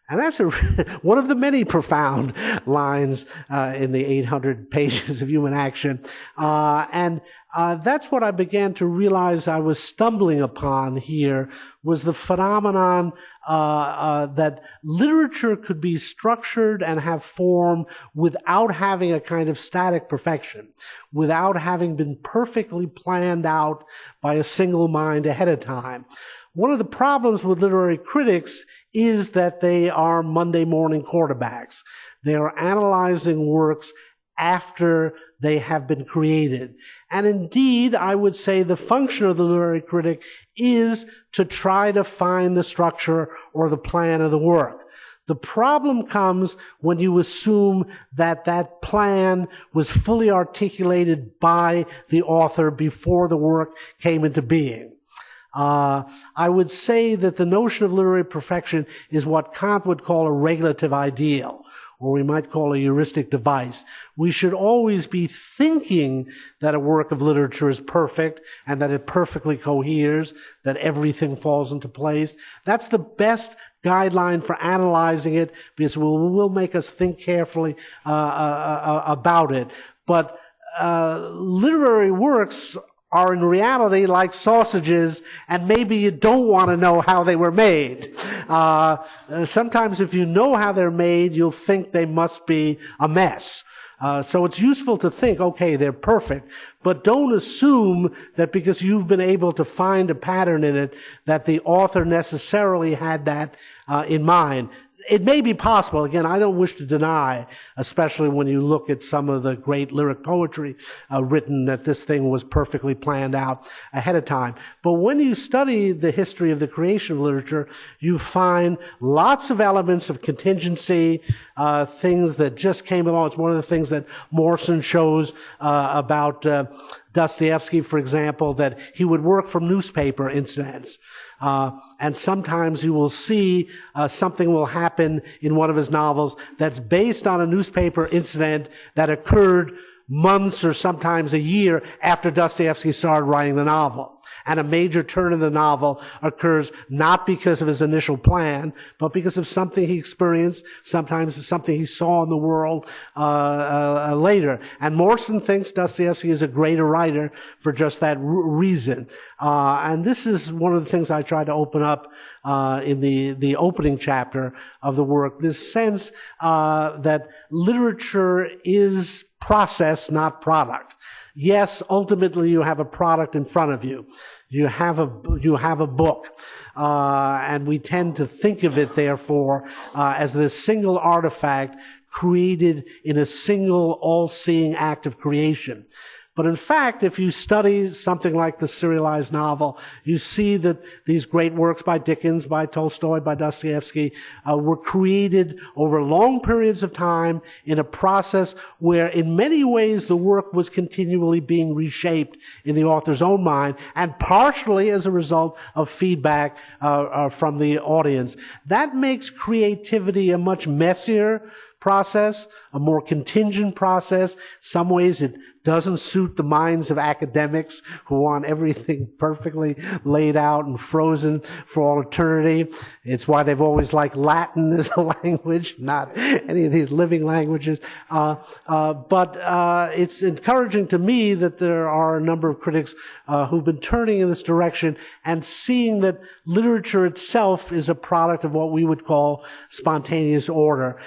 And that's one of the many profound lines in the 800 pages of Human Action. And that's what I began to realize I was stumbling upon here, was the phenomenon that literature could be structured and have form without having a kind of static perfection, without having been perfectly planned out by a single mind ahead of time. One of the problems with literary critics is that they are Monday morning quarterbacks. They are analyzing works after they have been created. And indeed, I would say the function of the literary critic is to try to find the structure or the plan of the work. The problem comes when you assume that that plan was fully articulated by the author before the work came into being. I would say that the notion of literary perfection is what Kant would call a regulative ideal, or we might call a heuristic device. We should always be thinking that a work of literature is perfect and that it perfectly coheres, that everything falls into place. That's the best guideline for analyzing it, because it will make us think carefully about it. But literary works are in reality like sausages, and maybe you don't want to know how they were made. Sometimes if you know how they're made, you'll think they must be a mess. So it's useful to think, okay, they're perfect, but don't assume that because you've been able to find a pattern in it, that the author necessarily had that in mind. It may be possible. Again, I don't wish to deny, especially when you look at some of the great lyric poetry written, that this thing was perfectly planned out ahead of time. But when you study the history of the creation of literature, you find lots of elements of contingency, things that just came along. It's one of the things that Morrison shows about Dostoevsky, for example, that he would work from newspaper incidents. And sometimes you will see something will happen in one of his novels that's based on a newspaper incident that occurred months or sometimes a year after Dostoevsky started writing the novel. And a major turn in the novel occurs not because of his initial plan, but because of something he experienced, sometimes something he saw in the world later. And Morrison thinks Dostoevsky is a greater writer for just that reason. And this is one of the things I try to open up in the opening chapter of the work, this sense that literature is process, not product. Yes, ultimately you have a product in front of you. You have a book, and we tend to think of it, therefore, as this single artifact created in a single all-seeing act of creation. But in fact, if you study something like the serialized novel, you see that these great works by Dickens, by Tolstoy, by Dostoevsky, were created over long periods of time in a process where in many ways the work was continually being reshaped in the author's own mind, and partially as a result of feedback from the audience. That makes creativity a much messier process, a more contingent process. Some ways it doesn't suit the minds of academics who want everything perfectly laid out and frozen for all eternity. It's why they've always liked Latin as a language, not any of these living languages. But it's encouraging to me that there are a number of critics who've been turning in this direction and seeing that literature itself is a product of what we would call spontaneous order.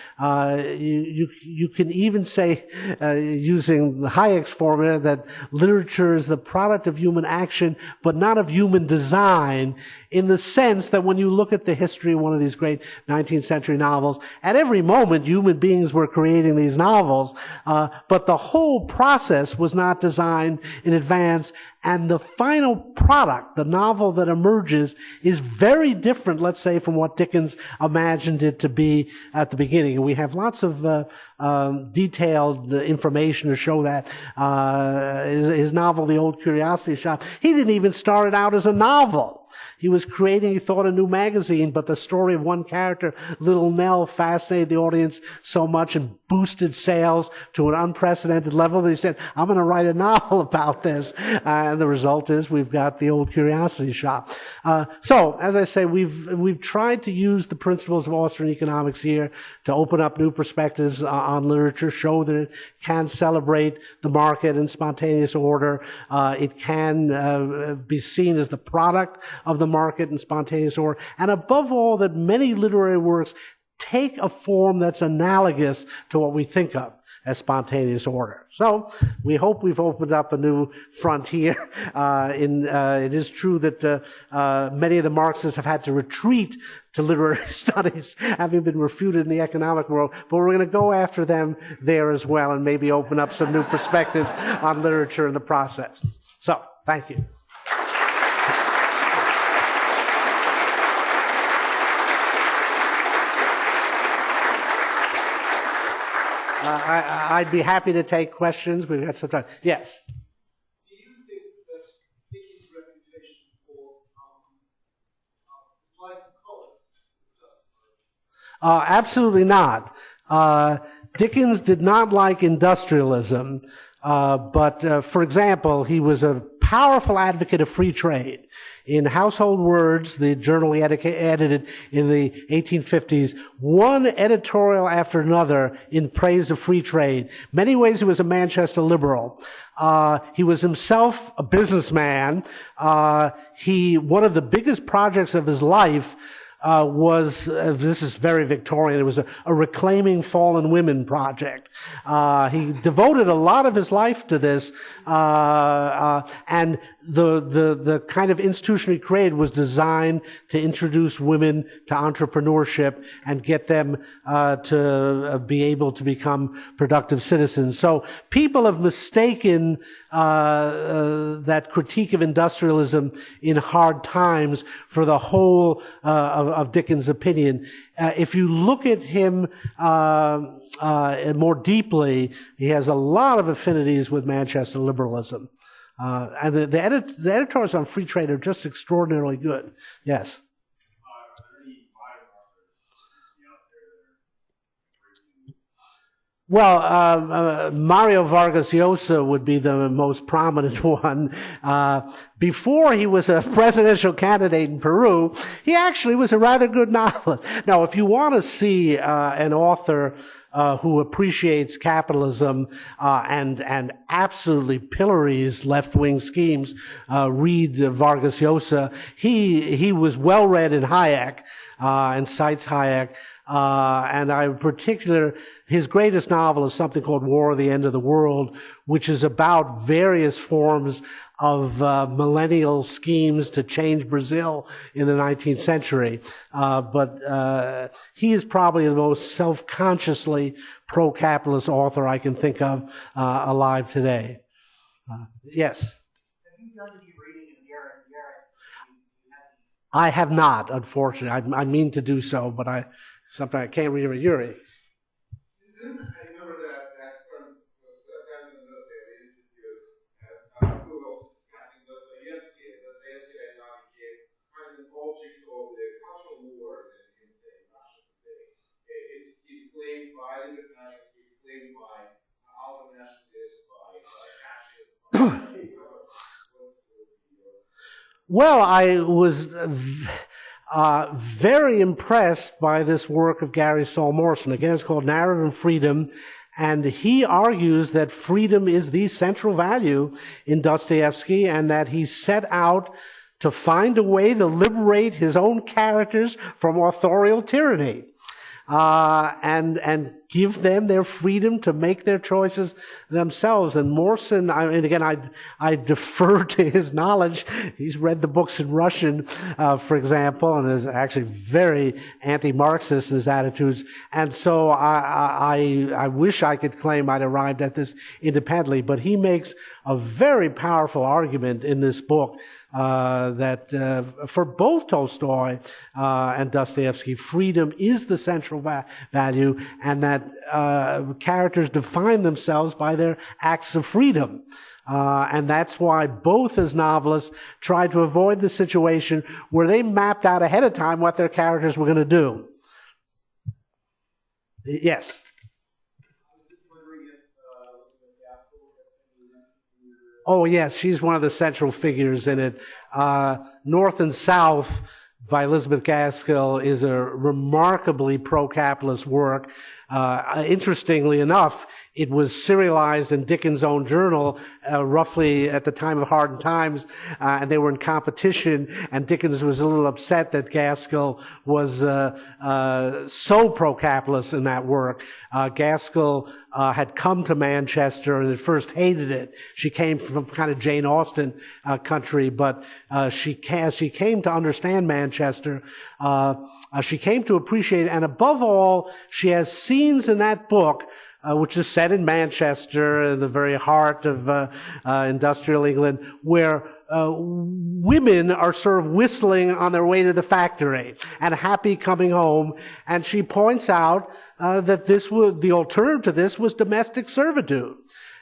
You can even say, using Hayek's formula, that literature is the product of human action, but not of human design, in the sense that when you look at the history of one of these great 19th century novels, at every moment human beings were creating these novels, but the whole process was not designed in advance, and the final product, the novel that emerges, is very different, let's say, from what Dickens imagined it to be at the beginning. And we have lots of detailed information to show that. His novel, The Old Curiosity Shop, he didn't even start it out as a novel. He was creating, he thought, a new magazine, but the story of one character, Little Nell, fascinated the audience so much and boosted sales to an unprecedented level that he said, I'm going to write a novel about this. And the result is we've got The Old Curiosity Shop. So, as I say, we've tried to use the principles of Austrian economics here to open up new perspectives on literature, show that it can celebrate the market and spontaneous order. It can be seen as the product of the market and spontaneous order. And above all, that many literary works take a form that's analogous to what we think of as spontaneous order. So we hope we've opened up a new frontier. It is true that many of the Marxists have had to retreat to literary studies, having been refuted in the economic world, but we're going to go after them there as well and maybe open up some new perspectives on literature in the process. So, thank you. I'd be happy to take questions. We've got some time. Yes? Do you think that Dickens' reputation for dislike of colors? Absolutely not. Dickens did not like industrialism, but for example, he was a powerful advocate of free trade. In Household Words, the journal he edited in the 1850s, one editorial after another in praise of free trade. Many ways he was a Manchester liberal. He was himself a businessman. One of the biggest projects of his life this is very Victorian, it was a reclaiming fallen women project. He devoted a lot of his life to this, and the kind of institution he created was designed to introduce women to entrepreneurship and get them to be able to become productive citizens. So people have mistaken that critique of industrialism in hard times for the whole of Dickens' opinion. If you look at him more deeply, he has a lot of affinities with Manchester liberalism. And the editorials on free trade are just extraordinarily good. Yes. Well, Mario Vargas Llosa would be the most prominent one. Before he was a presidential candidate in Peru, he actually was a rather good novelist. Now, if you want to see an author who appreciates capitalism and absolutely pillories left-wing schemes, read Vargas Llosa. He was well read in Hayek and cites Hayek. And in particular, his greatest novel is something called War of the End of the World, which is about various forms of millennial schemes to change Brazil in the 19th century. But he is probably the most self-consciously pro-capitalist author I can think of alive today. Yes? Have you done any reading of Yarek? I have not, unfortunately. I mean to do so, but sometimes I can't read Yuri. I remember that term was kind of in those days Institute, who was discussing Dostoevsky, and Dostoevsky right now became kind of an object of the cultural wars in say, Russia today. It's claimed by libertarians, it's claimed by ultra-nationalists, by fascists, Well, I was very impressed by this work of Gary Saul Morson. Again, it's called Narrative and Freedom, and he argues that freedom is the central value in Dostoevsky, and that he set out to find a way to liberate his own characters from authorial tyranny, and give them their freedom to make their choices themselves. And Morson, and again, I defer to his knowledge. He's read the books in Russian, for example, and is actually very anti-Marxist in his attitudes. And so I wish I could claim I'd arrived at this independently, but he makes a very powerful argument in this book that for both Tolstoy and Dostoevsky, freedom is the central value, and that characters define themselves by their acts of freedom. And that's why both as novelists tried to avoid the situation where they mapped out ahead of time what their characters were going to do. Yes? Oh, yes, she's one of the central figures in it. North and South by Elizabeth Gaskell is a remarkably pro-capitalist work. Interestingly enough, it was serialized in Dickens' own journal roughly at the time of Hard Times, and they were in competition, and Dickens was a little upset that Gaskell was so pro-capitalist in that work. Gaskell had come to Manchester and at first hated it. She came from kind of Jane Austen country, but she came to understand Manchester. She came to appreciate it, and above all, she has scenes in that book which is set in Manchester, in the very heart of industrial England, where women are sort of whistling on their way to the factory and happy coming home. And she points out that the alternative to this was domestic servitude.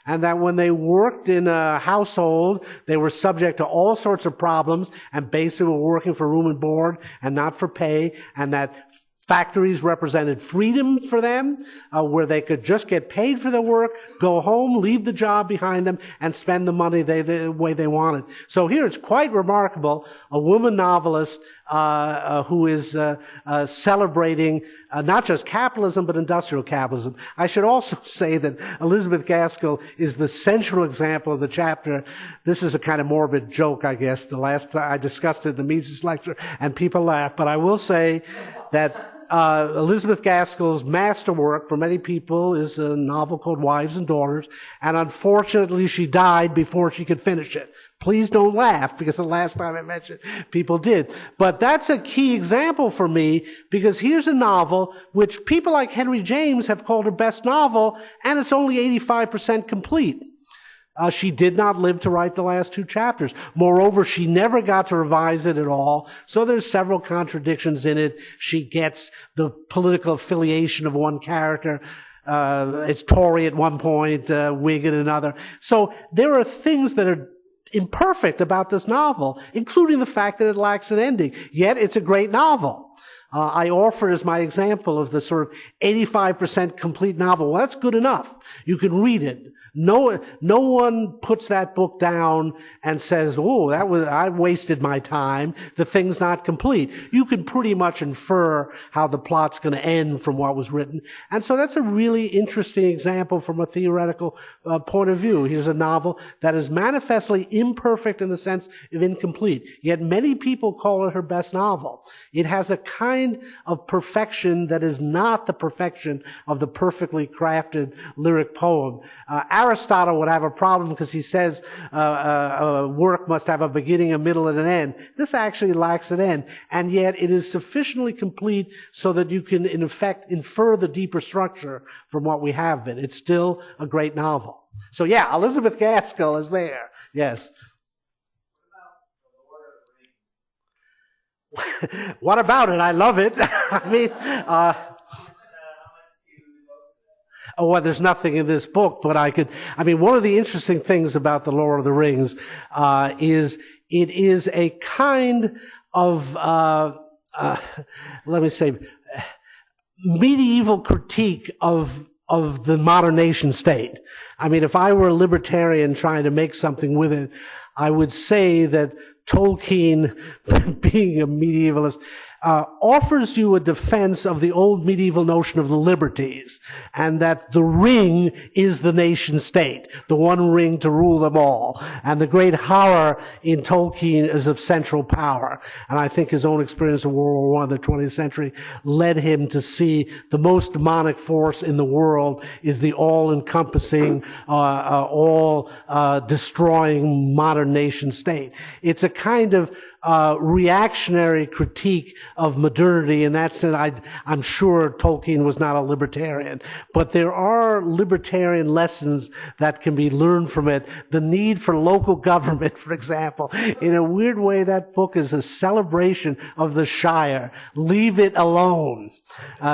And that when they worked in a household, they were subject to all sorts of problems and basically were working for room and board and not for pay, and that Factories represented freedom for them, where they could just get paid for their work, go home, leave the job behind them, and spend the money the way they wanted. So here it's quite remarkable, a woman novelist who is celebrating not just capitalism, but industrial capitalism. I should also say that Elizabeth Gaskell is the central example of the chapter. This is a kind of morbid joke, I guess. The last time I discussed it in the Mises lecture, and people laughed. But I will say that Elizabeth Gaskell's masterwork for many people is a novel called Wives and Daughters, and unfortunately she died before she could finish it. Please don't laugh, because the last time I mentioned, people did. But that's a key example for me, because here's a novel which people like Henry James have called her best novel, and it's only 85% complete. She did not live to write the last 2 chapters. Moreover, she never got to revise it at all. So there's several contradictions in it. She gets the political affiliation of one character. It's Tory at one point, Whig at another. So there are things that are imperfect about this novel, including the fact that it lacks an ending. Yet it's a great novel. I offer as my example of the sort of 85% complete novel. Well, that's good enough. You can read it. No one puts that book down and says, "Oh, I wasted my time. The thing's not complete." You can pretty much infer how the plot's going to end from what was written. And so that's a really interesting example from a theoretical point of view. Here's a novel that is manifestly imperfect in the sense of incomplete. Yet many people call it her best novel. It has a kind of perfection that is not the perfection of the perfectly crafted lyric poem. Aristotle would have a problem because he says work must have a beginning, a middle, and an end. This actually lacks an end, and yet it is sufficiently complete so that you can, in effect, infer the deeper structure from what we have been. It's still a great novel. So yeah, Elizabeth Gaskell is there. Yes. What about it? I love it. I mean, oh, well, there's nothing in this book, but one of the interesting things about The Lord of the Rings, is it is a kind of, let me say, medieval critique of the modern nation state. I mean, if I were a libertarian trying to make something with it, I would say that Tolkien, being a medievalist, offers you a defense of the old medieval notion of the liberties, and that the ring is the nation state, the one ring to rule them all. And the great horror in Tolkien is of central power. And I think his own experience of World War I in the 20th century led him to see the most demonic force in the world is the all-encompassing, all-destroying modern nation state. It's a kind of reactionary critique of modernity. In that sense, I'm sure Tolkien was not a libertarian, but there are libertarian lessons that can be learned from it. The need for local government, for example. In a weird way, that book is a celebration of the Shire. Leave it alone.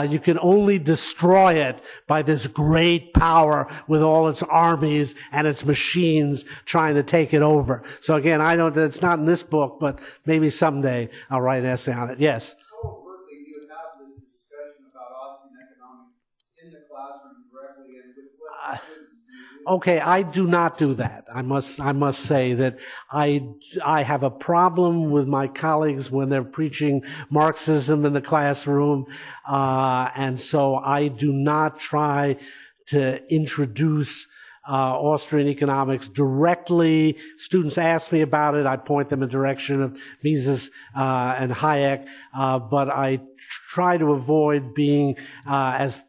You can only destroy it by this great power with all its armies and its machines trying to take it over. So again, it's not in this book, but maybe someday I'll write an essay on it. Yes? How overtly do you have this discussion about Austrian economics in the classroom directly, and with what students do you do? Okay, I do not do that. I must say that I have a problem with my colleagues when they're preaching Marxism in the classroom, and so I do not try to introduce Austrian economics directly. Students ask me about it. I point them in the direction of Mises and Hayek, but I try to avoid being as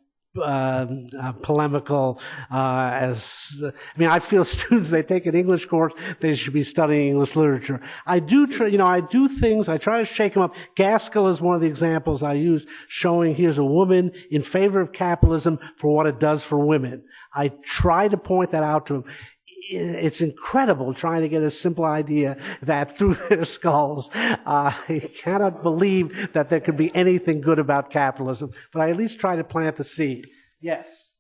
polemical I feel students, they take an English course, they should be studying English literature. I do things, I try to shake them up. Gaskell is one of the examples I use, showing here's a woman in favor of capitalism for what it does for women. I try to point that out to them. It's incredible trying to get a simple idea that through their skulls. You cannot believe that there could be anything good about capitalism, but I at least try to plant the seed. Yes?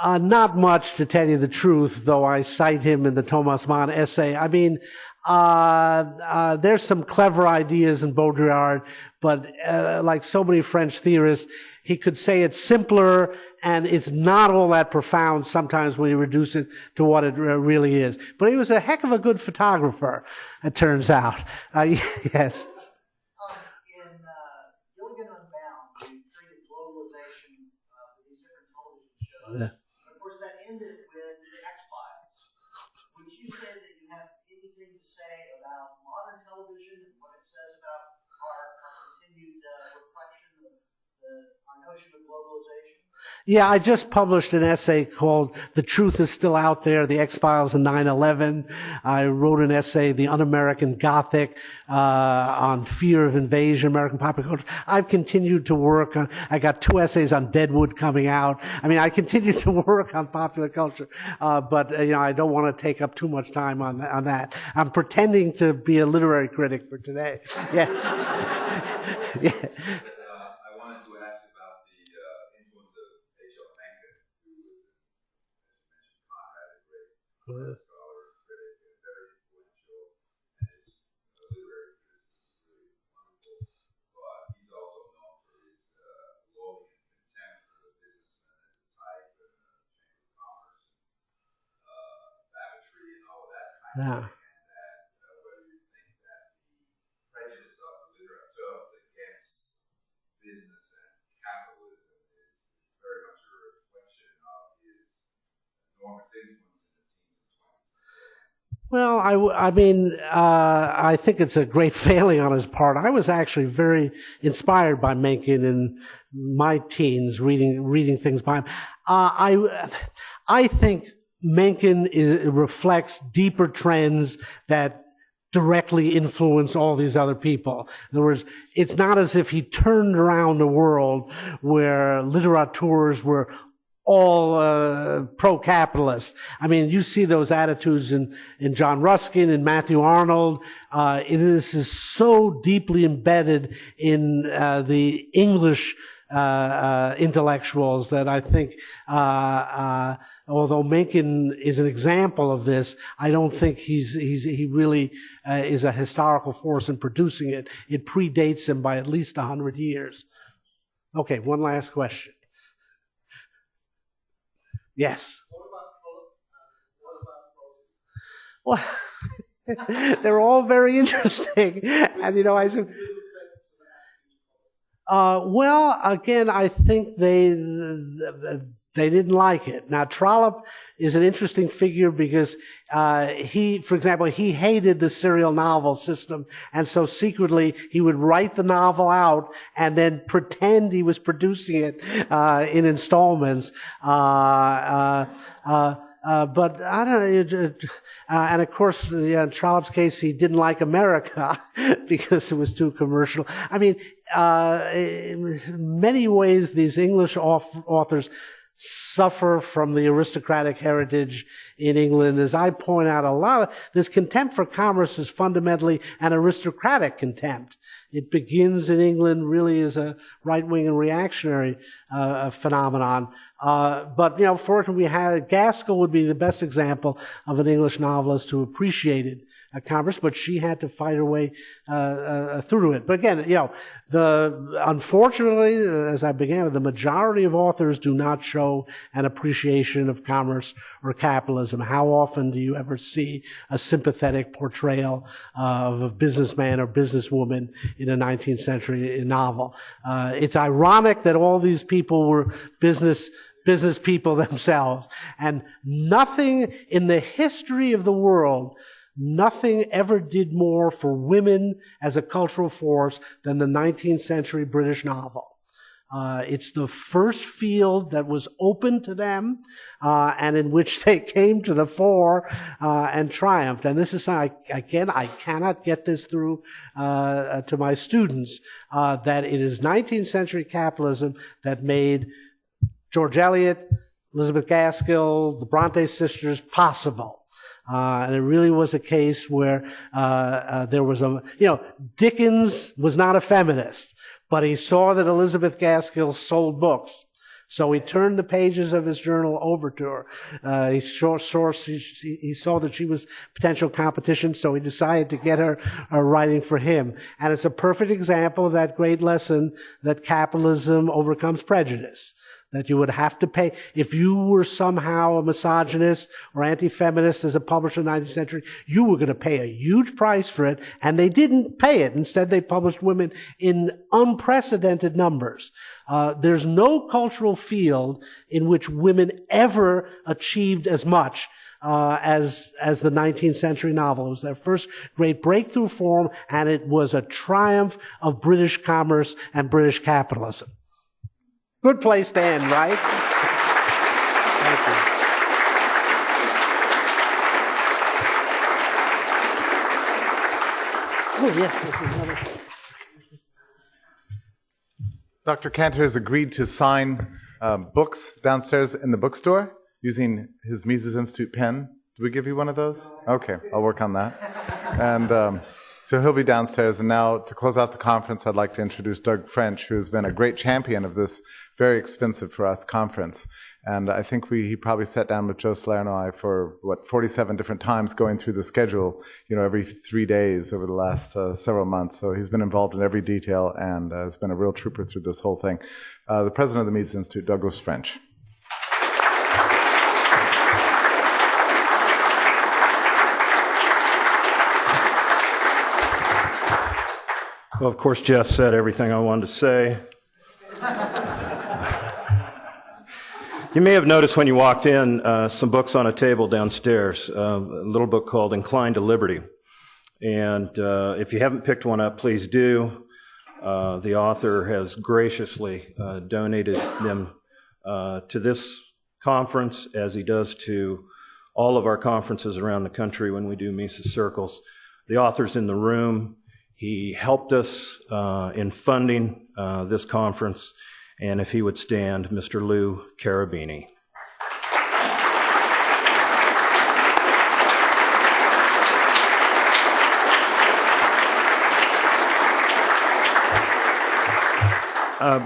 Not much, to tell you the truth, though I cite him in the Thomas Mann essay. I mean, There's some clever ideas in Baudrillard, but like so many French theorists, he could say it's simpler, and it's not all that profound sometimes when you reduce it to what it really is. But he was a heck of a good photographer, it turns out. Yes. In Gilligan Unbound, we treated globalization with these different television shows. Yeah. And of course, that ended with the X-Files. Would you say that you have anything to say about modern television and what it says about our continued reflection of our notion of globalization? Yeah, I just published an essay called The Truth is Still Out There, The X-Files and 9/11. I wrote an essay, The Un-American Gothic, on fear of invasion, American popular culture. I've continued to work on, I got 2 essays on Deadwood coming out. I mean, I continue to work on popular culture, but, I don't want to take up too much time on that. I'm pretending to be a literary critic for today. Yeah. Yeah. I wanted to ask about the influence of H.L. Menger, who was, as you mentioned, Conrad, a great scholar, critic, and very influential, and his literary criticism is really wonderful. But he's also known for his loathing and contempt for the businessman as a type, and the Chamber of Commerce, and Babbittry, and all of that kind of thing. Business and capitalism is very much a reflection of his enormous influence in the teens and 20s. Well, I think it's a great failing on his part. I was actually very inspired by Mencken in my teens, reading things by him. I think Mencken reflects deeper trends that directly influence all these other people. In other words, it's not as if he turned around a world where literateurs were all pro-capitalist. I mean, you see those attitudes in John Ruskin and Matthew Arnold. This is so deeply embedded in the English intellectuals that I think although Mencken is an example of this, I don't think he really is a historical force in producing it. It predates him by at least 100 years. Okay, one last question. Yes. Well, they're all very interesting, and I said. Well, again, I think they didn't like it. Now, Trollope is an interesting figure because for example, he hated the serial novel system, and so secretly he would write the novel out and then pretend he was producing it in installments. But I don't know, and of course, in Trollope's case, he didn't like America because it was too commercial. I mean, in many ways, these English authors suffer from the aristocratic heritage in England. As I point out, a lot of this contempt for commerce is fundamentally an aristocratic contempt. It begins in England really as a right-wing and reactionary phenomenon. But fortunately, Gaskell would be the best example of an English novelist who appreciated commerce, but she had to fight her way through it. But again, unfortunately, as I began, the majority of authors do not show an appreciation of commerce or capitalism. How often do you ever see a sympathetic portrayal of a businessman or businesswoman in a 19th century novel? It's ironic that all these people were business people themselves, and nothing in the history of the world, nothing ever did more for women as a cultural force than the 19th century British novel. It's the first field that was open to them, and in which they came to the fore and triumphed. And this is, again, I cannot get this through to my students, that it is 19th century capitalism that made George Eliot, Elizabeth Gaskell, the Bronte sisters possible. And it really was a case where there was Dickens was not a feminist, but he saw that Elizabeth Gaskell sold books. So he turned the pages of his journal over to her. He saw that she was potential competition, so he decided to get her writing for him. And it's a perfect example of that great lesson that capitalism overcomes prejudice. That you would have to pay, if you were somehow a misogynist or anti-feminist as a publisher in the 19th century, you were going to pay a huge price for it, and they didn't pay it. Instead, they published women in unprecedented numbers. There's no cultural field in which women ever achieved as much as the 19th century novel. It was their first great breakthrough form, and it was a triumph of British commerce and British capitalism. Good place to end, right? Thank you. Oh, yes, this is another. Dr. Cantor has agreed to sign books downstairs in the bookstore using his Mises Institute pen. Did we give you one of those? Okay, I'll work on that. And so he'll be downstairs. And now, to close out the conference, I'd like to introduce Doug French, who has been a great champion of this very expensive for us conference. And I think he probably sat down with Joe Salerno and I for, 47 different times going through the schedule, every 3 days over the last several months. So he's been involved in every detail and has been a real trooper through this whole thing. The president of the Mises Institute, Douglas French. Well, of course, Jeff said everything I wanted to say. You may have noticed when you walked in some books on a table downstairs, a little book called Inclined to Liberty. And if you haven't picked one up, please do. The author has graciously donated them to this conference, as he does to all of our conferences around the country when we do Mises Circles. The author's in the room. He helped us in funding this conference. And if he would stand, Mr. Lou Carabini.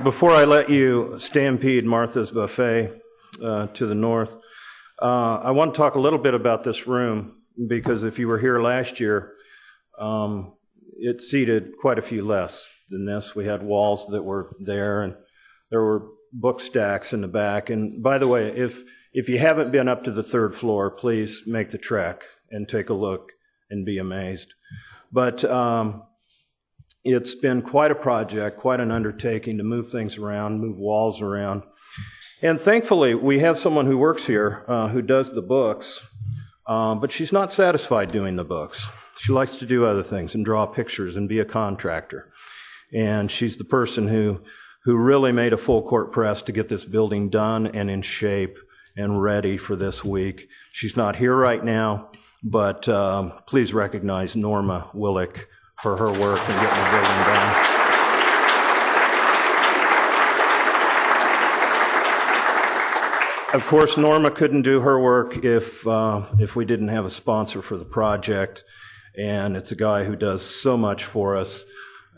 Before I let you stampede Martha's Buffet to the north, I want to talk a little bit about this room, because if you were here last year, it seated quite a few less than this. We had walls that were there, and there were book stacks in the back. And by the way, if you haven't been up to the third floor, please make the trek and take a look and be amazed. But it's been quite a project, quite an undertaking to move things around, move walls around. And thankfully, we have someone who works here who does the books, but she's not satisfied doing the books. She likes to do other things and draw pictures and be a contractor. And she's the person who really made a full court press to get this building done and in shape and ready for this week. She's not here right now, but please recognize Norma Willick for her work in getting the building done. Of course, Norma couldn't do her work if we didn't have a sponsor for the project, and it's a guy who does so much for us.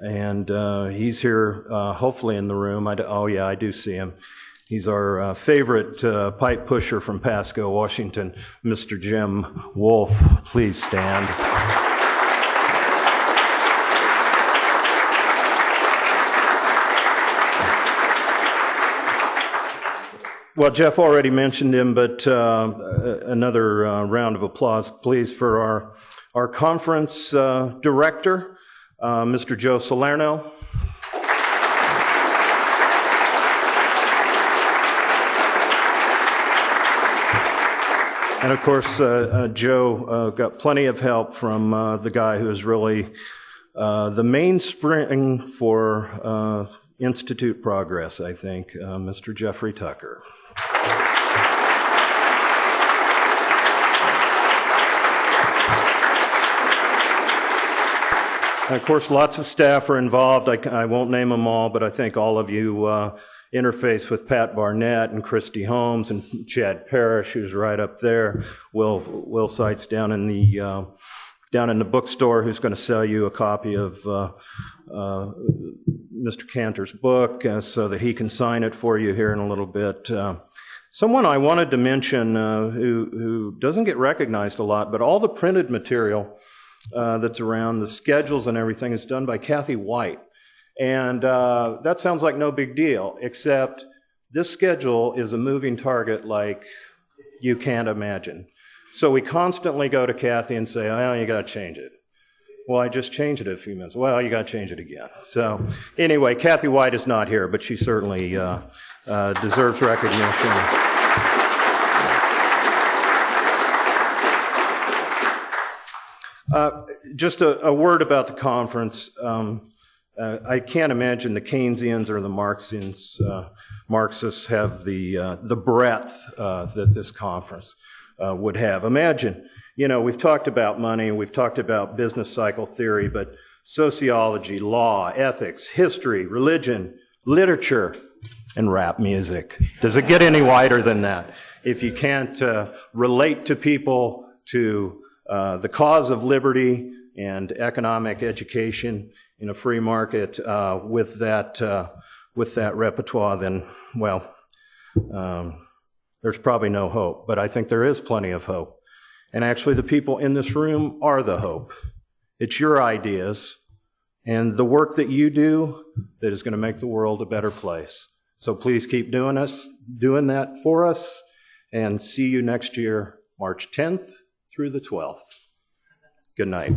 And he's here, hopefully in the room. Oh, yeah, I do see him. He's our favorite pipe pusher from Pasco, Washington, Mr. Jim Wolfe. Please stand. Well, Jeff already mentioned him, but another round of applause, please, for our conference director, Mr. Joe Salerno. And of course, Joe got plenty of help from the guy who is really the mainspring for Institute progress, I think, Mr. Jeffrey Tucker. And of course, lots of staff are involved. I won't name them all, but I think all of you interface with Pat Barnett and Christy Holmes and Chad Parrish, who's right up there. Will Seitz down in the bookstore, who's going to sell you a copy of Mr. Cantor's book so that he can sign it for you here in a little bit. Someone I wanted to mention who doesn't get recognized a lot, but all the printed material that's around, the schedules and everything, is done by Kathy White. And that sounds like no big deal, except this schedule is a moving target like you can't imagine. So we constantly go to Kathy and say, oh, you got to change it. Well, I just changed it a few minutes. Well, you got to change it again. So anyway, Kathy White is not here, but she certainly deserves recognition. Just a word about the conference. I can't imagine the Keynesians or the Marxists have the breadth that this conference would have. Imagine, we've talked about money, we've talked about business cycle theory, but sociology, law, ethics, history, religion, literature, and rap music. Does it get any wider than that? If you can't relate to people, to the cause of liberty and economic education in a free market with that repertoire, then, well, there's probably no hope. But I think there is plenty of hope. And actually, the people in this room are the hope. It's your ideas and the work that you do that is going to make the world a better place. So please keep doing that for us, and see you next year, March 10th through the 12th. Good night.